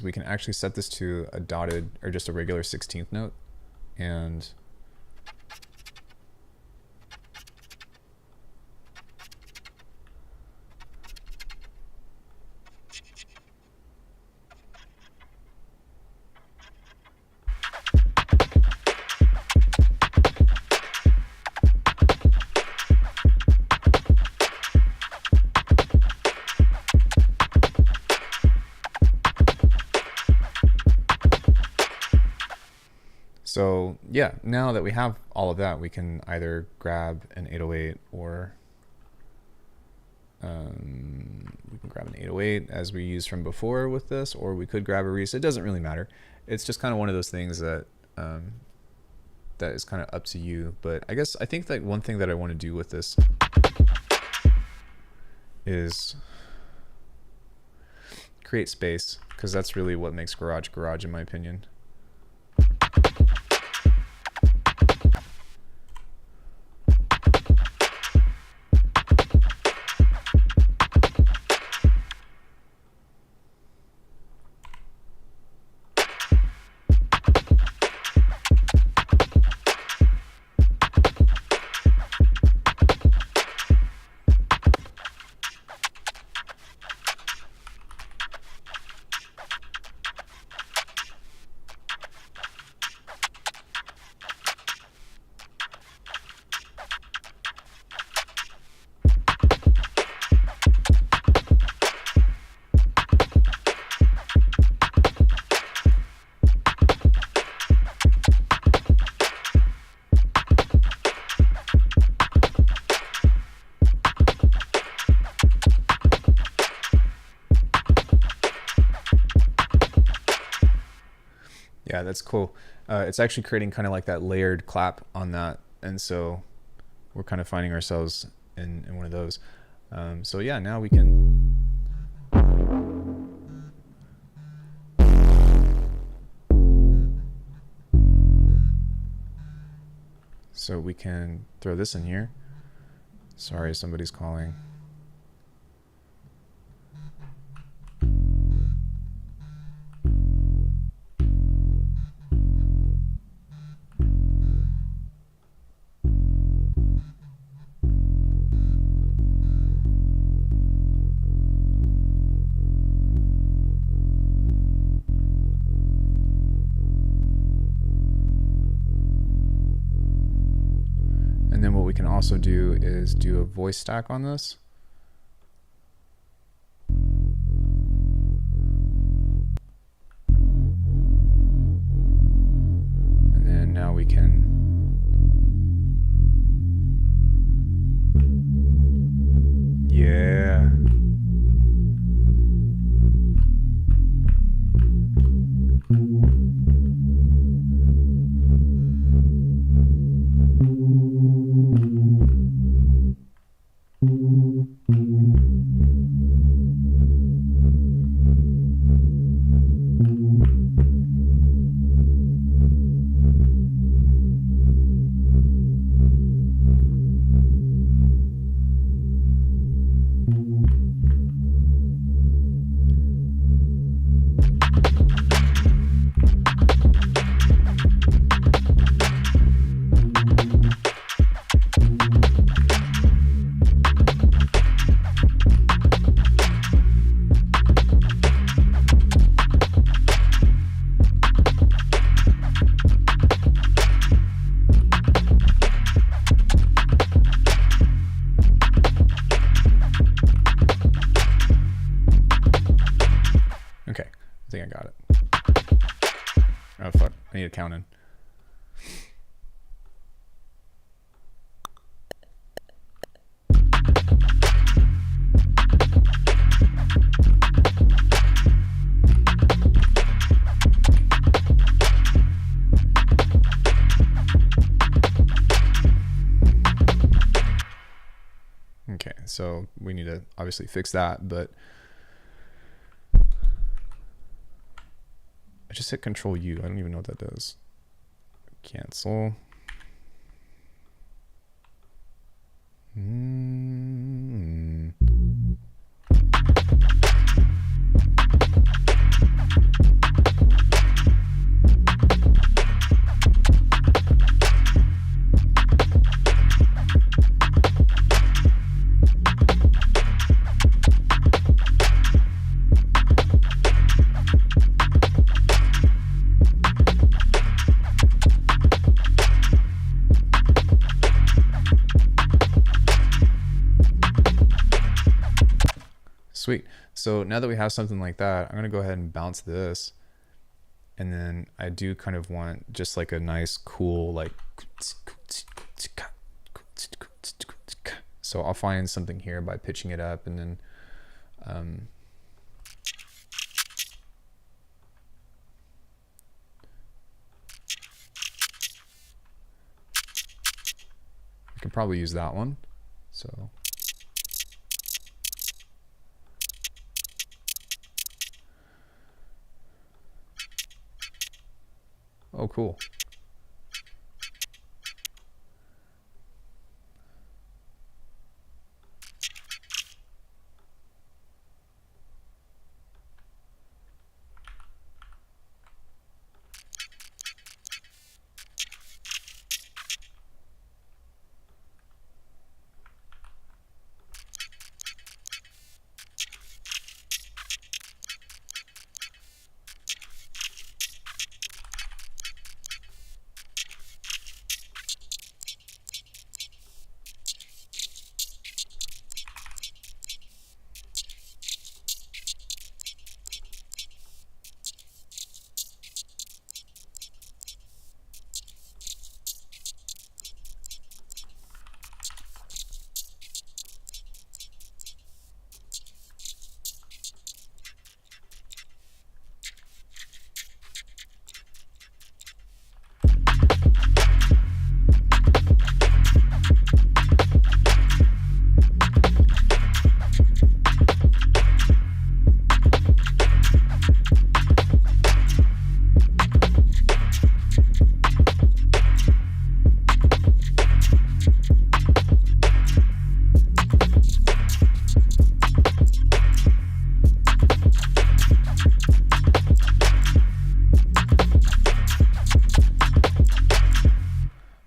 we can actually set this to a dotted or just a regular 16th note, and so yeah, now that we have all of that, we can either grab an 808 or we can grab an 808 as we used from before with this, or we could grab a Reese. It doesn't really matter. It's just kind of one of those things that that is kind of up to you. But I think that one thing that I want to do with this is create space, because that's really what makes garage in my opinion. Yeah, that's cool. It's actually creating kind of like that layered clap on that, and so we're kind of finding ourselves in one of those. So yeah, now we can throw this in here. Sorry, somebody's calling. And then what we can also do is do a voice stack on this. Okay, I think I got it. Oh fuck, I need to count in. Okay, so we need to obviously fix that, but I just hit Control U. I don't even know what that does. Cancel. Sweet. So now that we have something like that, I'm going to go ahead and bounce this. And then I do kind of want just like a nice, cool, like, so I'll find something here by pitching it up, and then, I could probably use that one. So. Oh, cool.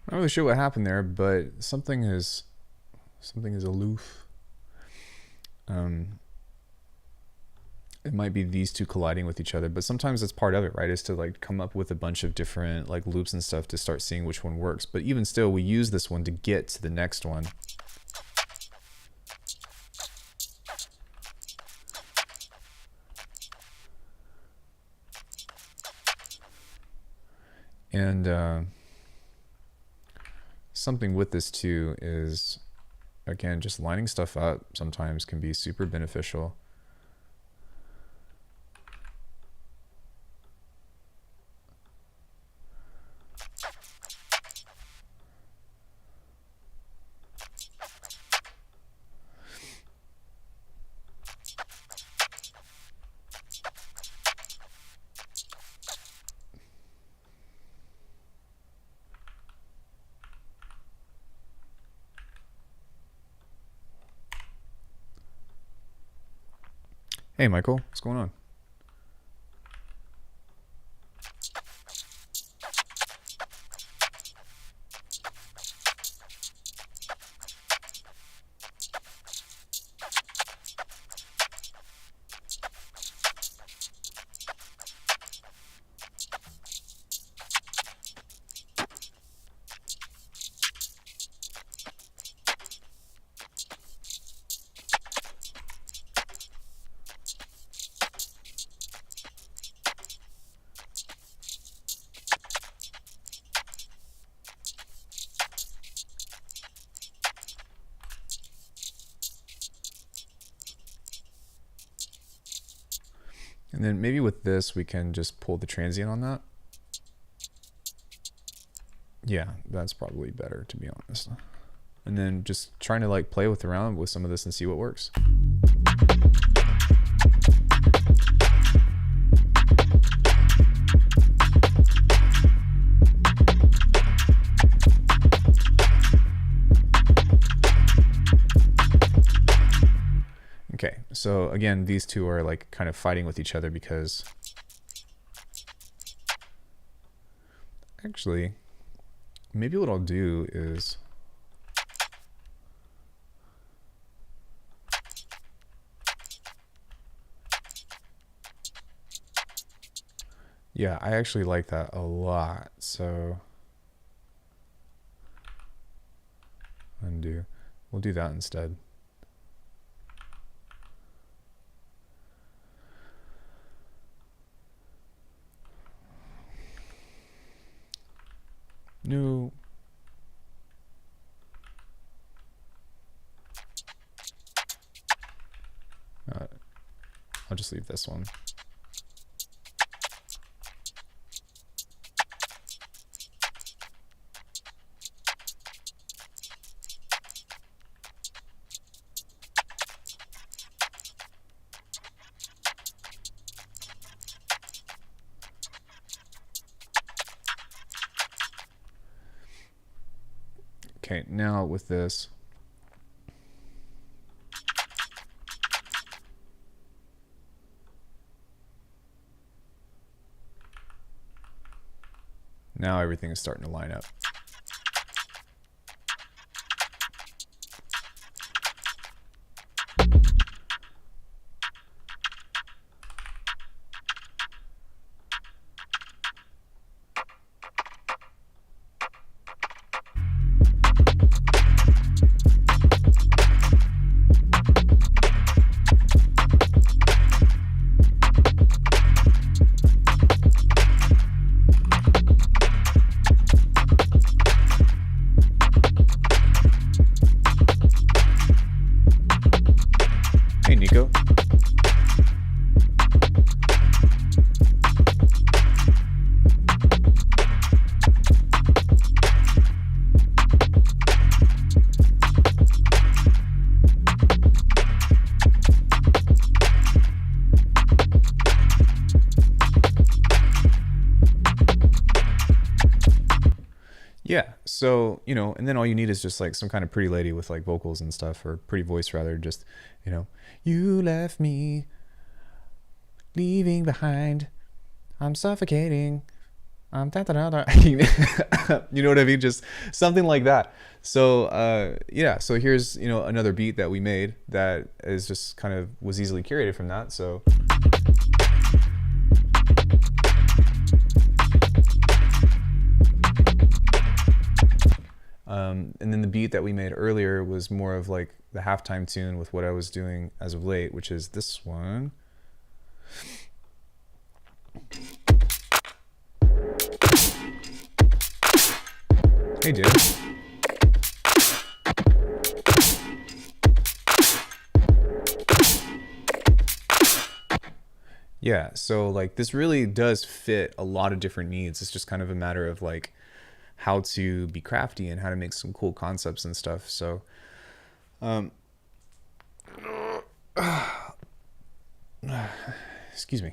Not really sure what happened there, but something is aloof. It might be these two colliding with each other, but sometimes it's part of it, right? Is to like come up with a bunch of different like loops and stuff to start seeing which one works. But even still, we use this one to get to the next one. And something with this too is, again, just lining stuff up sometimes can be super beneficial. Hey, Michael, what's going on? And then maybe with this, we can just pull the transient on that. Yeah, that's probably better, to be honest. And then just trying to like play around with some of this and see what works. Okay, so again, these two are like kind of fighting with each other because actually, maybe what I'll do is yeah, I actually like that a lot. So undo. We'll do that instead. No. I'll just leave this one. Okay, now with this, now everything is starting to line up. Hey, Nico. Yeah, so, you know, and then all you need is just like some kind of pretty lady with like vocals and stuff, or pretty voice rather, just, you know, you left me leaving behind, I'm suffocating, I'm da-da-da-da. You know what I mean? Just something like that. So, yeah, so here's, you know, another beat that we made that is just kind of was easily curated from that, so. And then the beat that we made earlier was more of like the halftime tune with what I was doing as of late, which is this one. Hey, dude. Yeah, so like this really does fit a lot of different needs. It's just kind of a matter of like how to be crafty and how to make some cool concepts and stuff. So, excuse me.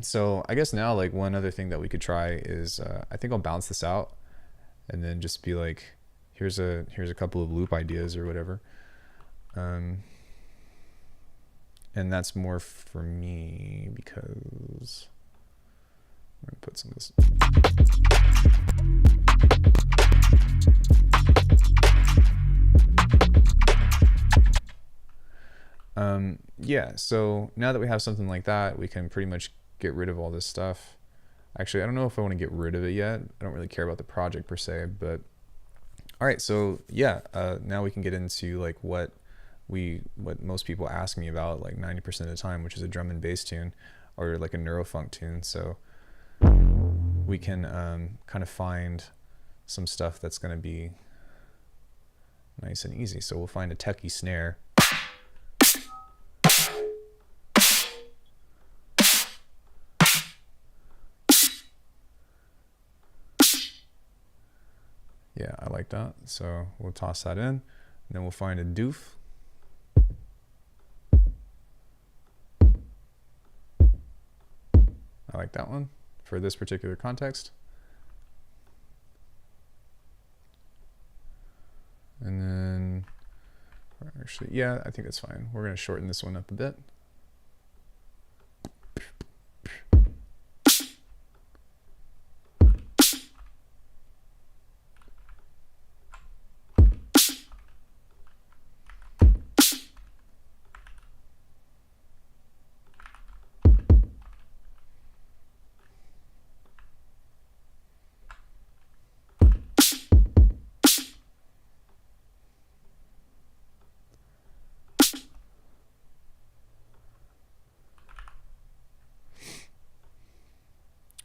So I guess now like one other thing that we could try is I think I'll bounce this out and then just be like, here's a couple of loop ideas or whatever. And that's more for me because I'm gonna put some of this. Yeah, so now that we have something like that, we can pretty much get rid of all this stuff. Actually, I don't know if I want to get rid of it yet. I don't really care about the project per se, but all right, so yeah, now we can get into like what most people ask me about like 90% of the time, which is a drum and bass tune or like a neurofunk tune. So we can kind of find some stuff that's going to be nice and easy. So we'll find a techie snare. Yeah, I like that. So we'll toss that in, and then we'll find a doof. I like that one for this particular context. And then, actually, yeah, I think that's fine. We're going to shorten this one up a bit.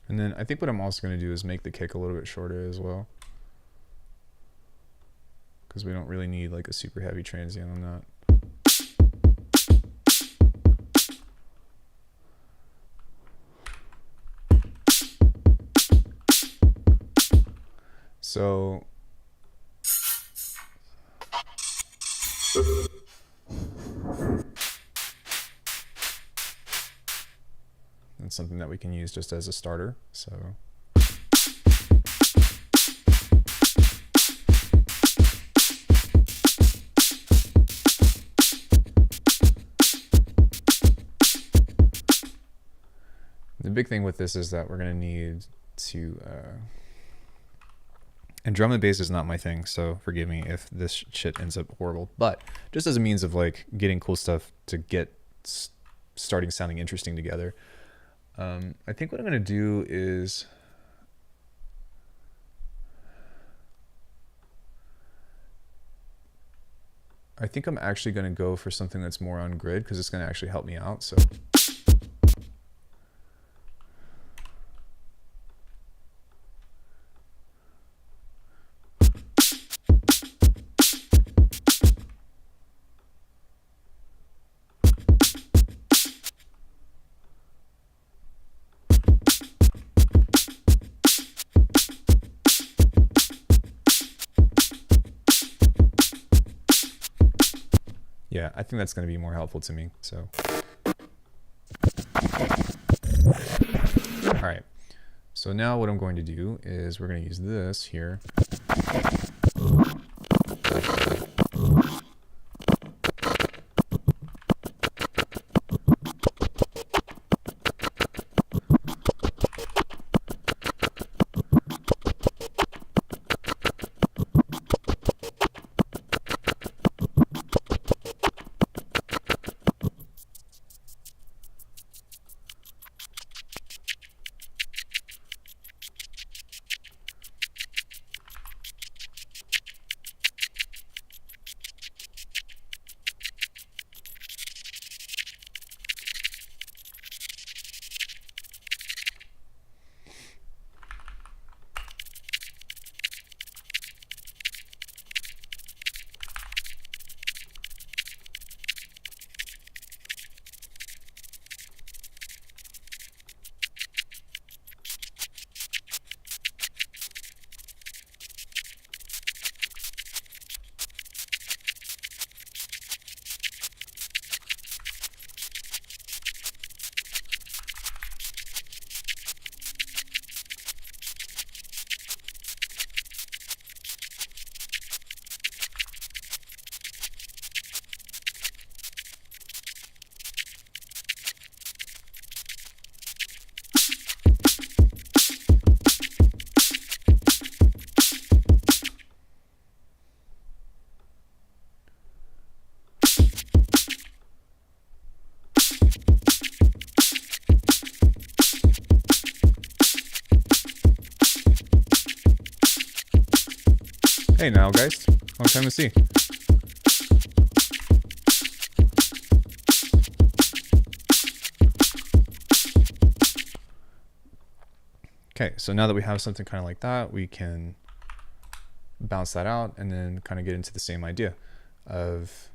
And then I think what I'm also going to do is make the kick a little bit shorter as well, because we don't really need like a super heavy transient on that. So that's something that we can use just as a starter. So the big thing with this is that we're going to need to and drum and bass is not my thing, so forgive me if this shit ends up horrible, but just as a means of like getting cool stuff to get starting sounding interesting together, I think what I'm going to do is I think I'm actually going to go for something that's more on grid because it's going to actually help me out. So yeah, I think that's going to be more helpful to me. So, all right. So now what I'm going to do is we're going to use this here. Hey now, guys. Long time to see. Okay, so now that we have something kind of like that, we can bounce that out and then kind of get into the same idea of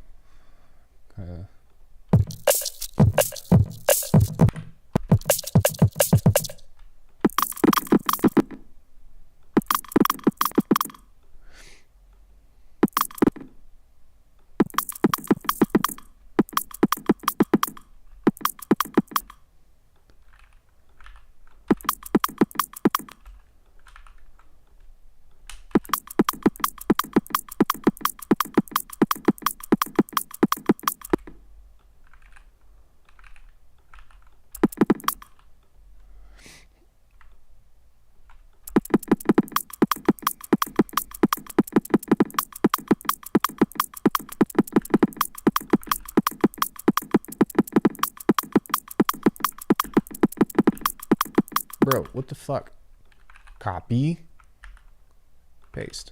bro, what the fuck? Copy, paste.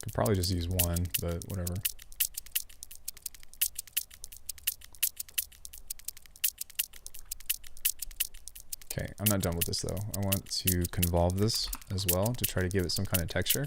Could probably just use one, but whatever. Okay, I'm not done with this though. I want to convolve this as well to try to give it some kind of texture.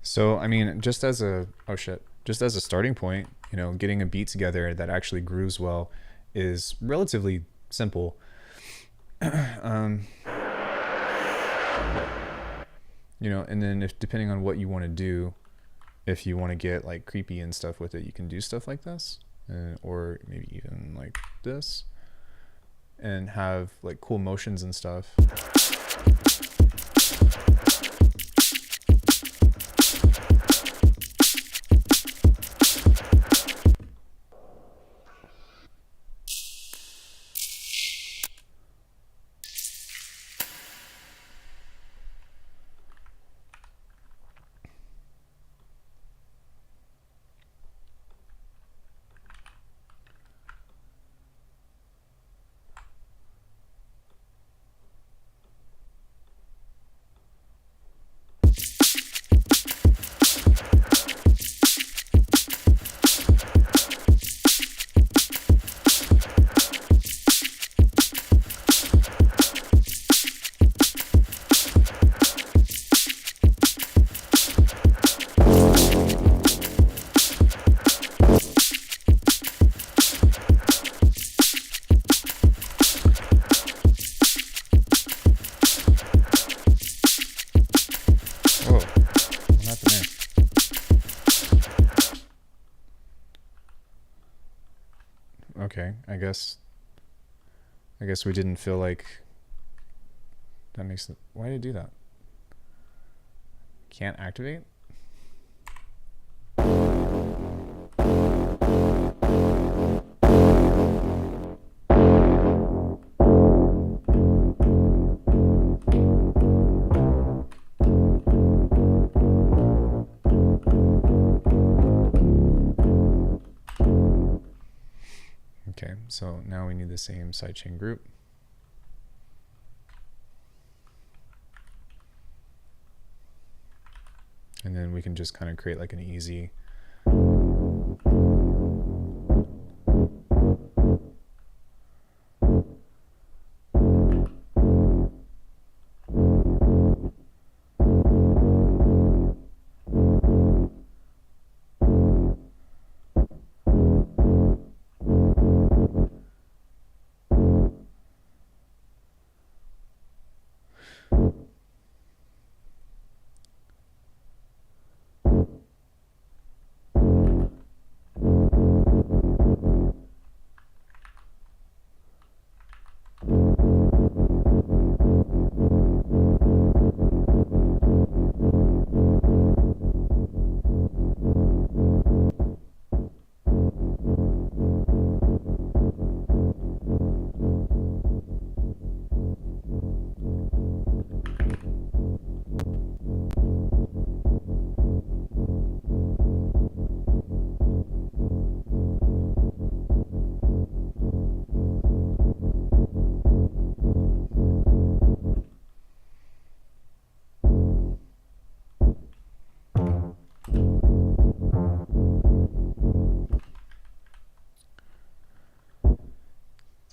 So, I mean, just as a, just as a starting point, you know, getting a beat together that actually grooves well is relatively simple. You know, and then if depending on what you want to do, if you want to get like creepy and stuff with it, you can do stuff like this, or maybe even like this, and have like cool motions and stuff. Okay, I guess we didn't feel like that makes it. Why did it do that? Can't activate? Okay, so now we need the same sidechain group. And then we can just kind of create like an easy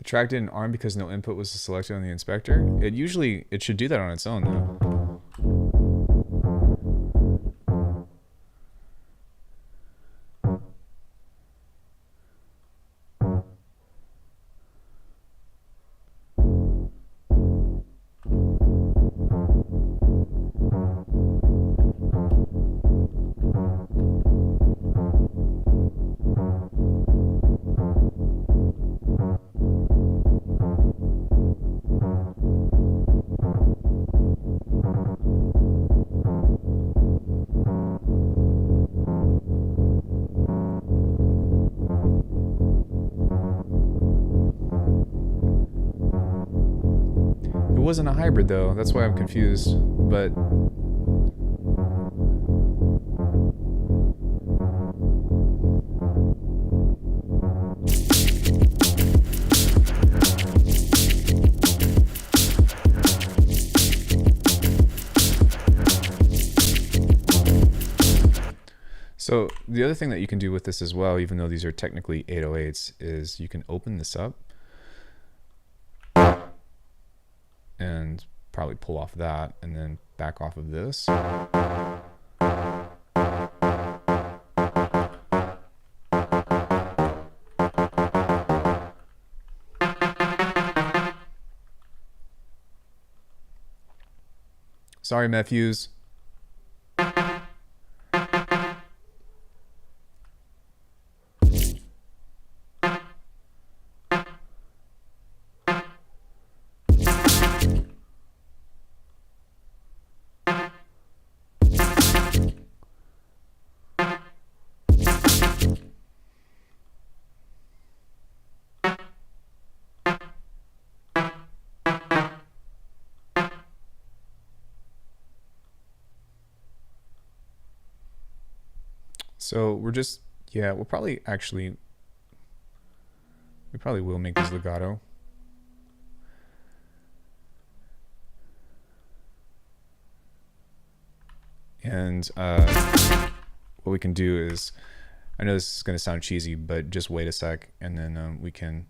track didn't arm because no input was selected on the inspector. It should do that on its own though. It wasn't a hybrid though, that's why I'm confused, but so the other thing that you can do with this as well, even though these are technically 808s, is you can open this up and probably pull off that and then back off of this. Sorry, Matthews. So we're just, yeah, we probably will make these legato. And what we can do is, I know this is going to sound cheesy, but just wait a sec, and then we can...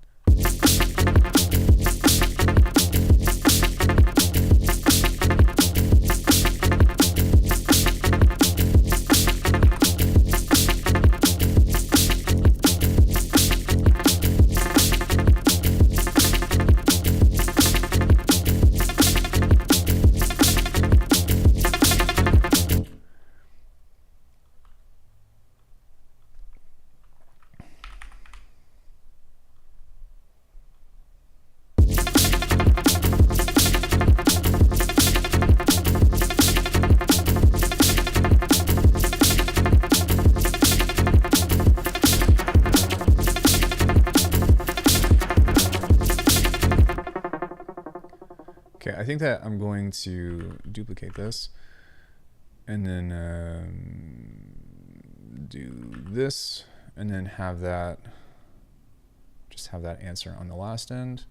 Okay, I think that I'm going to duplicate this and then do this and then have that, just have that answer on the last end.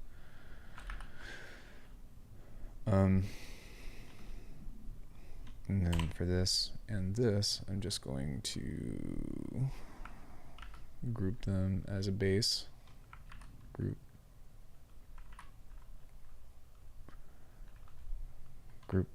And then for this and this, I'm just going to group them as a base group. Group.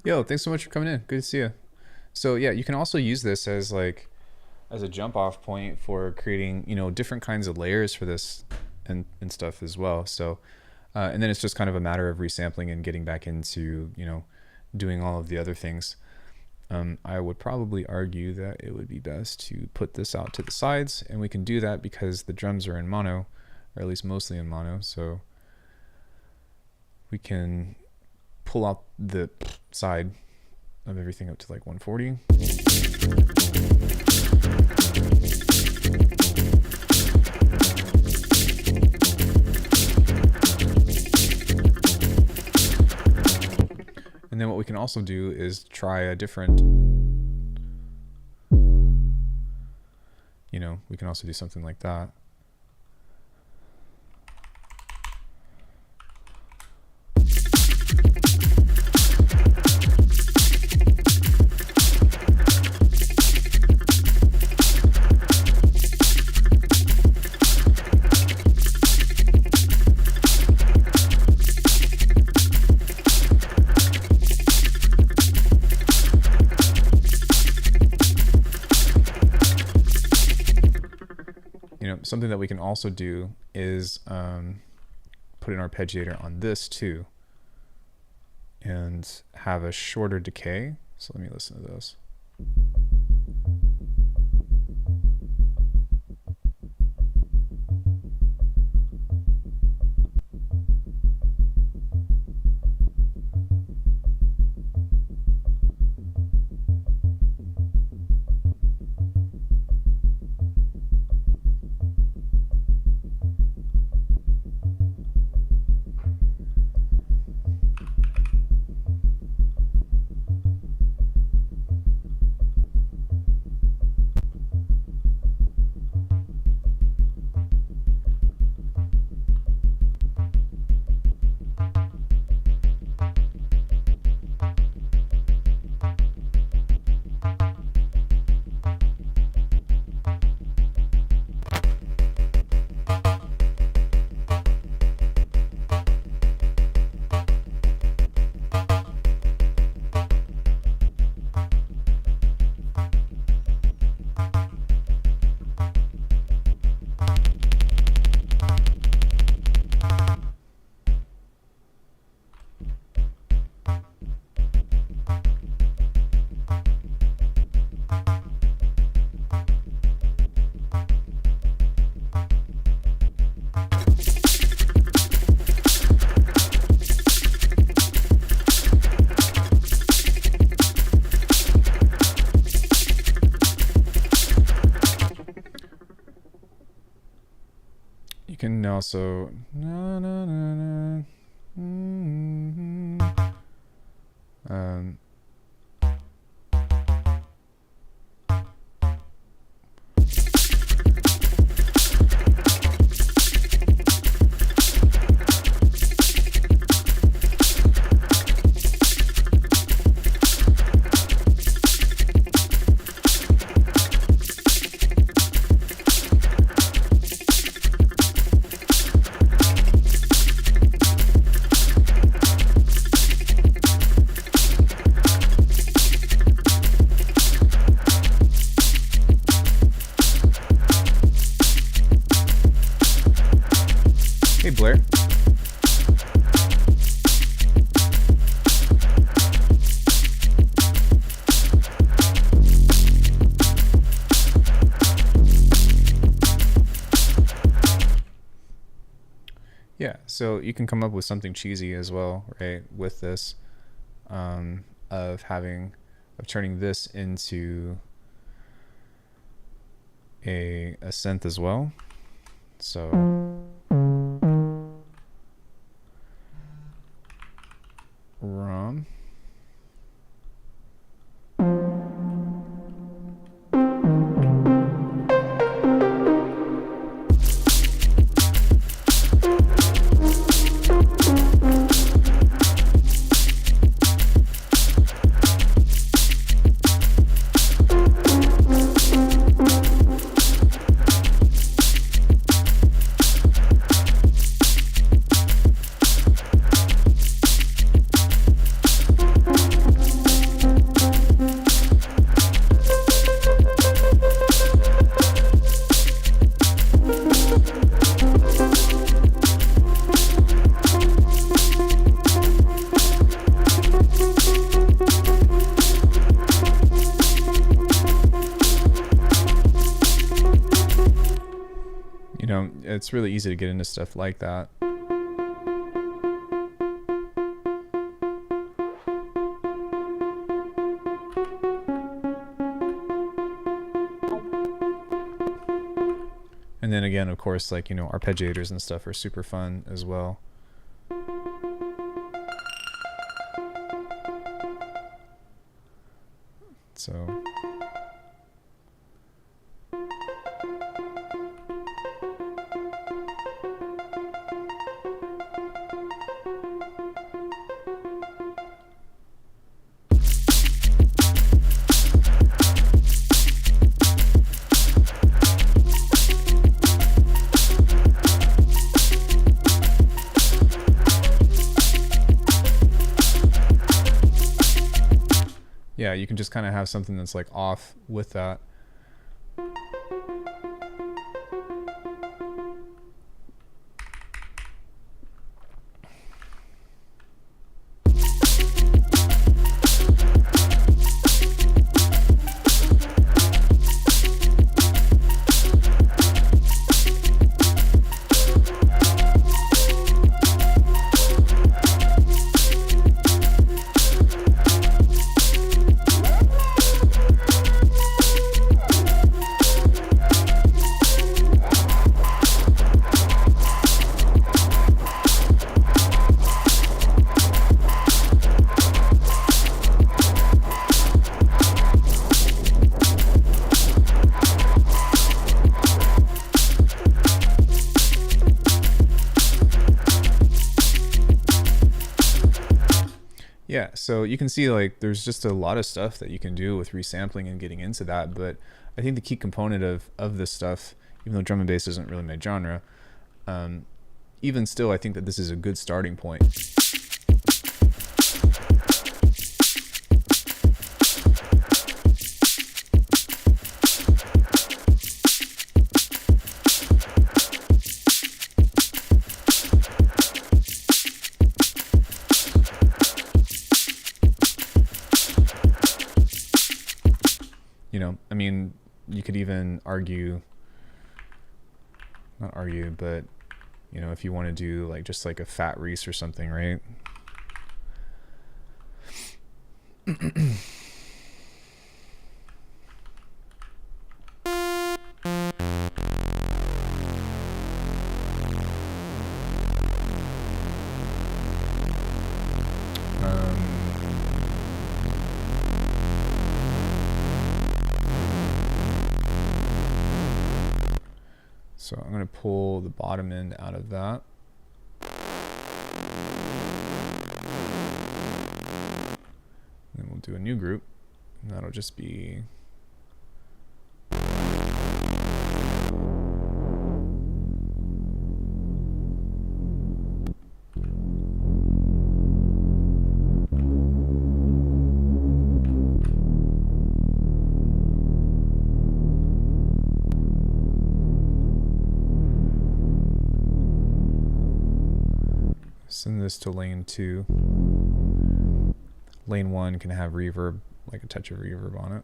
Yo, thanks so much for coming in. Good to see you. So yeah, you can also use this as like as a jump off point for creating, you know, different kinds of layers for this and stuff as well. So and then it's just kind of a matter of resampling and getting back into, you know, doing all of the other things. I would probably argue that it would be best to put this out to the sides, and we can do that because the drums are in mono, or at least mostly in mono. So we can pull out the side of everything up to like 140. And then what we can also do is try a different, you know, we can also do something like that. Something that we can also do is put an arpeggiator on this too and have a shorter decay. So let me listen to this. also hey Blair. Yeah, so you can come up with something cheesy as well, right? With this, of turning this into a synth as well. So ROM. You know, it's really easy to get into stuff like that. And then again, of course, like, you know, arpeggiators and stuff are super fun as well. So yeah, you can just kind of have something that's like off with that. Yeah, so you can see like there's just a lot of stuff that you can do with resampling and getting into that, but I think the key component of this stuff, even though drum and bass isn't really my genre, even still I think that this is a good starting point. You know, I mean, you could even argue, not argue, but, you know, if you want to do like just like a fat Reese or something, right? So I'm going to pull the bottom end out of that. Then we'll do a new group, and that'll just be send this to lane 2. Lane 1 can have reverb, like a touch of reverb on it.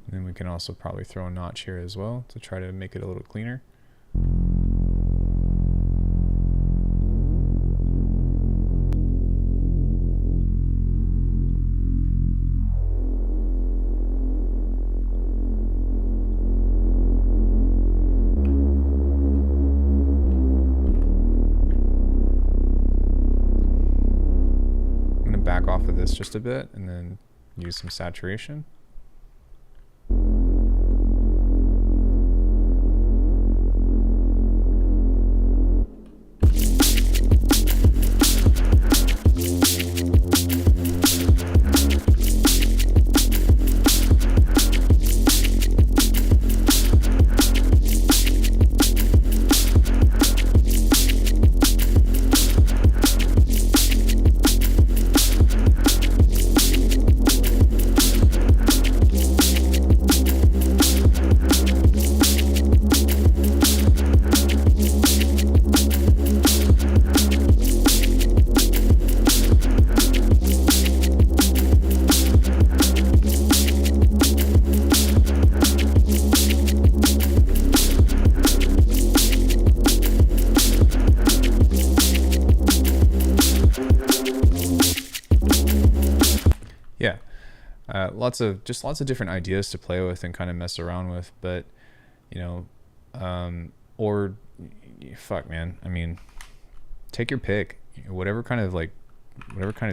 And then we can also probably throw a notch here as well to try to make it a little cleaner. Back off of this just a bit and then use some saturation. Yeah, lots of different ideas to play with and kind of mess around with, but you know, or fuck, man, I mean, take your pick, whatever kind of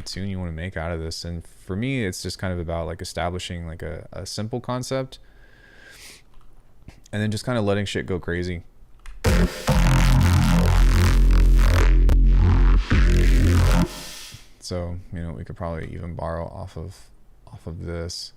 tune you want to make out of this. And for me, it's just kind of about like establishing like a simple concept and then just kind of letting shit go crazy. So, you know, we could probably even borrow off of this.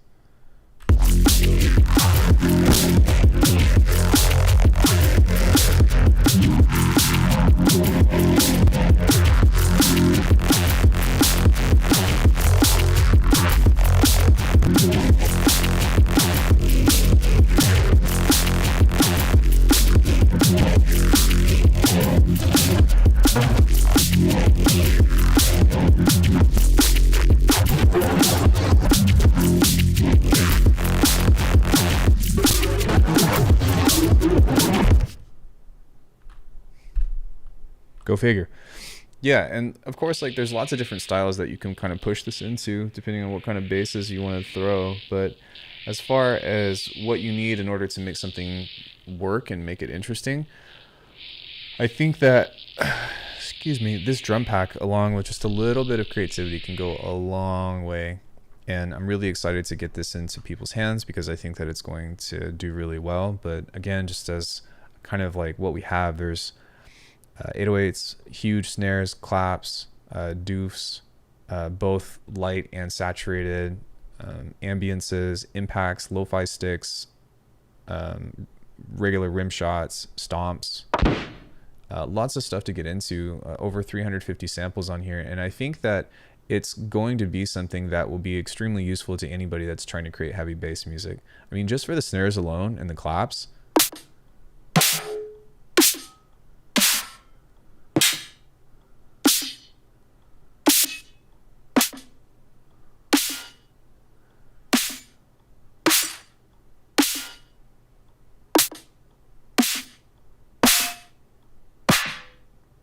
Go figure. Yeah, and of course, like, there's lots of different styles that you can kind of push this into depending on what kind of basses you want to throw. But as far as what you need in order to make something work and make it interesting, I think that excuse me, this drum pack, along with just a little bit of creativity, can go a long way. And I'm really excited to get this into people's hands because I think that it's going to do really well. But again, just as kind of like what we have, there's 808s, huge snares, claps, doofs, both light and saturated, ambiances, impacts, lo-fi sticks, regular rim shots, stomps, lots of stuff to get into, over 350 samples on here. And I think that it's going to be something that will be extremely useful to anybody that's trying to create heavy bass music. I mean, just for the snares alone and the claps,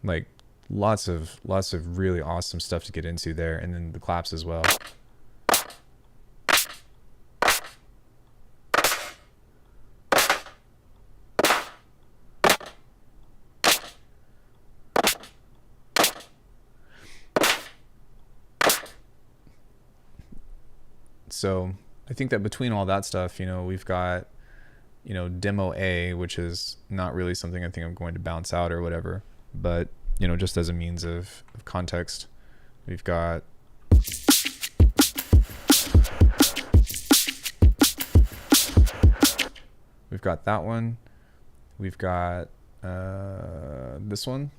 like lots of really awesome stuff to get into there, and then the claps as well. So I think that between all that stuff, we've got, demo A, which is not really something I think I'm going to bounce out or whatever, but, just as a means of context, we've got that one. We've got this one.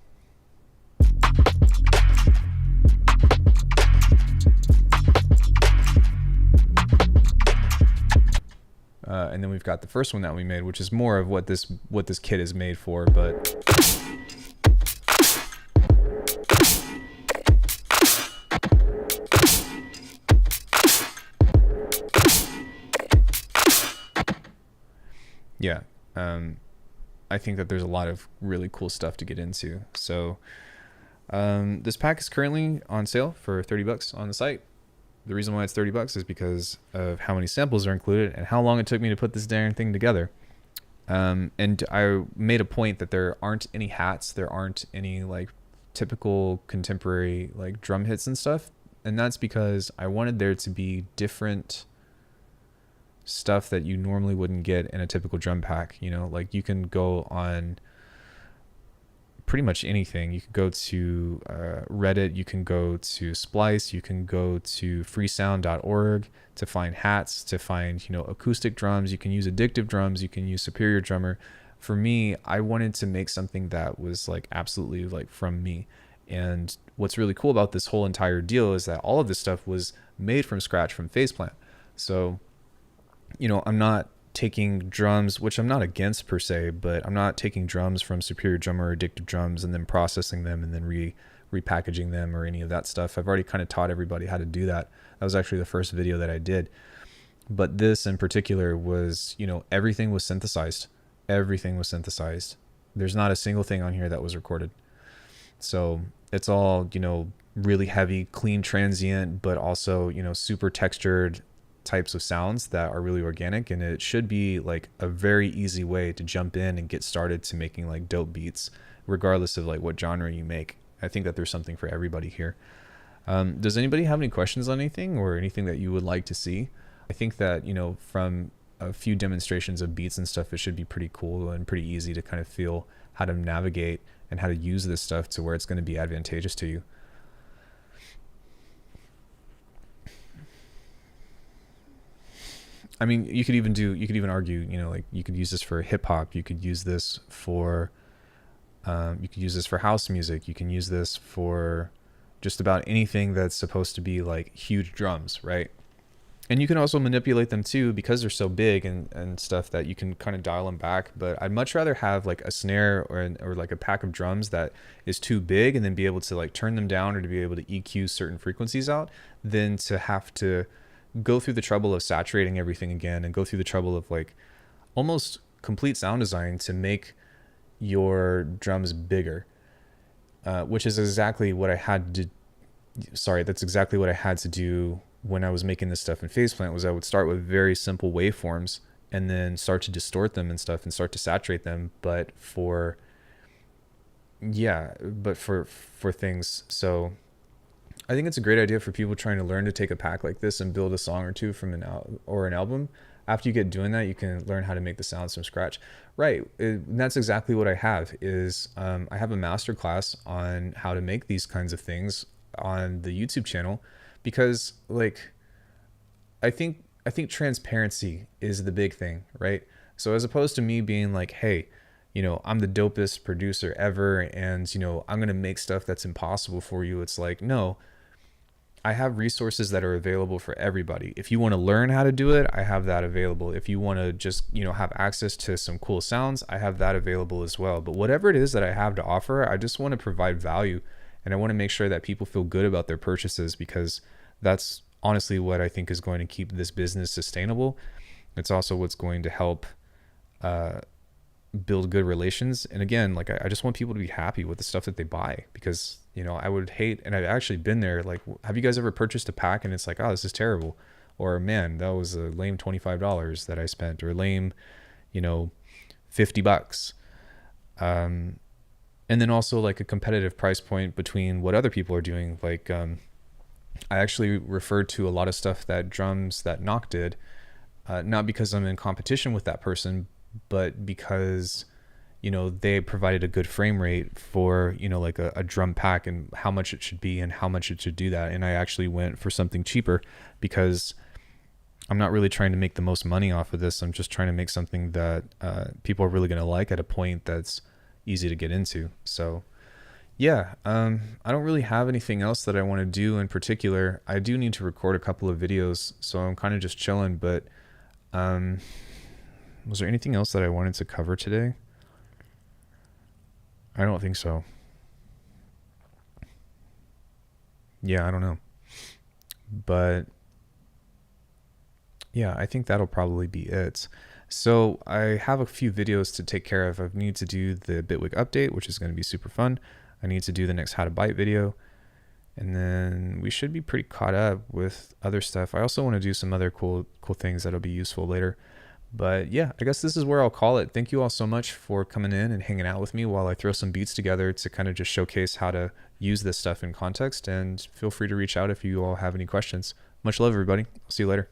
And then we've got the first one that we made, which is more of what this kit is made for, but yeah, I think that there's a lot of really cool stuff to get into. So this pack is currently on sale for $30 on the site. The reason why it's $30 is because of how many samples are included and how long it took me to put this darn thing together. And I made a point that there aren't any hats, there aren't any like typical contemporary like drum hits and stuff, and that's because I wanted there to be different stuff that you normally wouldn't get in a typical drum pack. Like you can go on pretty much anything. You can go to Reddit, you can go to Splice, you can go to freesound.org to find hats, to find acoustic drums. You can use addictive drums, you can use Superior Drummer. For me, I wanted to make something that was like absolutely like from me. And what's really cool about this whole entire deal is that all of this stuff was made from scratch from Faceplant. So I'm not taking drums, which I'm not against per se, but I'm not taking drums from Superior Drummer or addictive drums and then processing them and then repackaging them or any of that stuff. I've already kind of taught everybody how to do that. That was actually the first video that I did. But this in particular was, everything was synthesized. Everything was synthesized. There's not a single thing on here that was recorded. So it's all, really heavy, clean transient, but also, super textured types of sounds that are really organic, and it should be like a very easy way to jump in and get started to making like dope beats, regardless of like what genre you make. I think that there's something for everybody here. Does anybody have any questions on anything or anything that you would like to see? I think that, from a few demonstrations of beats and stuff, it should be pretty cool and pretty easy to kind of feel how to navigate and how to use this stuff to where it's going to be advantageous to you. I mean, you could even argue, like you could use this for hip hop. You could use this for, house music. You can use this for just about anything that's supposed to be like huge drums, right? And you can also manipulate them too, because they're so big and stuff, that you can kind of dial them back. But I'd much rather have like a snare or like a pack of drums that is too big and then be able to like turn them down or to be able to EQ certain frequencies out than to have to go through the trouble of saturating everything again and go through the trouble of like almost complete sound design to make your drums bigger, which is exactly what I had to that's exactly what I had to do when I was making this stuff in Faceplant. Was I would start with very simple waveforms and then start to distort them and stuff and start to saturate them, but for things. So I think it's a great idea for people trying to learn to take a pack like this and build a song or two from an album. After you get doing that, you can learn how to make the sounds from scratch. Right. And that's exactly what I have is I have a master class on how to make these kinds of things on the YouTube channel, because like I think transparency is the big thing, right? So as opposed to me being like, hey, I'm the dopest producer ever and I'm going to make stuff that's impossible for you. It's like, no, I have resources that are available for everybody. If you want to learn how to do it, I have that available. If you want to just, have access to some cool sounds, I have that available as well. But whatever it is that I have to offer, I just want to provide value, and I want to make sure that people feel good about their purchases, because that's honestly what I think is going to keep this business sustainable. It's also what's going to help build good relations. And again, like I just want people to be happy with the stuff that they buy, because I would hate, and I've actually been there, like, have you guys ever purchased a pack and it's like, oh, this is terrible, or man, that was a lame $25 that I spent, or lame $50. And then also like a competitive price point between what other people are doing, like I actually referred to a lot of stuff that drums that Knock did, not because I'm in competition with that person, but because, you know, they provided a good frame rate for, you know, like a drum pack and how much it should be and how much it should do that. And I actually went for something cheaper because I'm not really trying to make the most money off of this. I'm just trying to make something that people are really going to like at a point that's easy to get into. So yeah, I don't really have anything else that I want to do in particular. I do need to record a couple of videos, so I'm kind of just chilling, but was there anything else that I wanted to cover today? I don't think so. Yeah, I don't know. But yeah, I think that'll probably be it. So I have a few videos to take care of. I need to do the Bitwig update, which is going to be super fun. I need to do the next how to byte video. And then we should be pretty caught up with other stuff. I also want to do some other cool things that'll be useful later. But yeah, I guess this is where I'll call it. Thank you all so much for coming in and hanging out with me while I throw some beats together to kind of just showcase how to use this stuff in context. And feel free to reach out if you all have any questions. Much love, everybody. I'll see you later.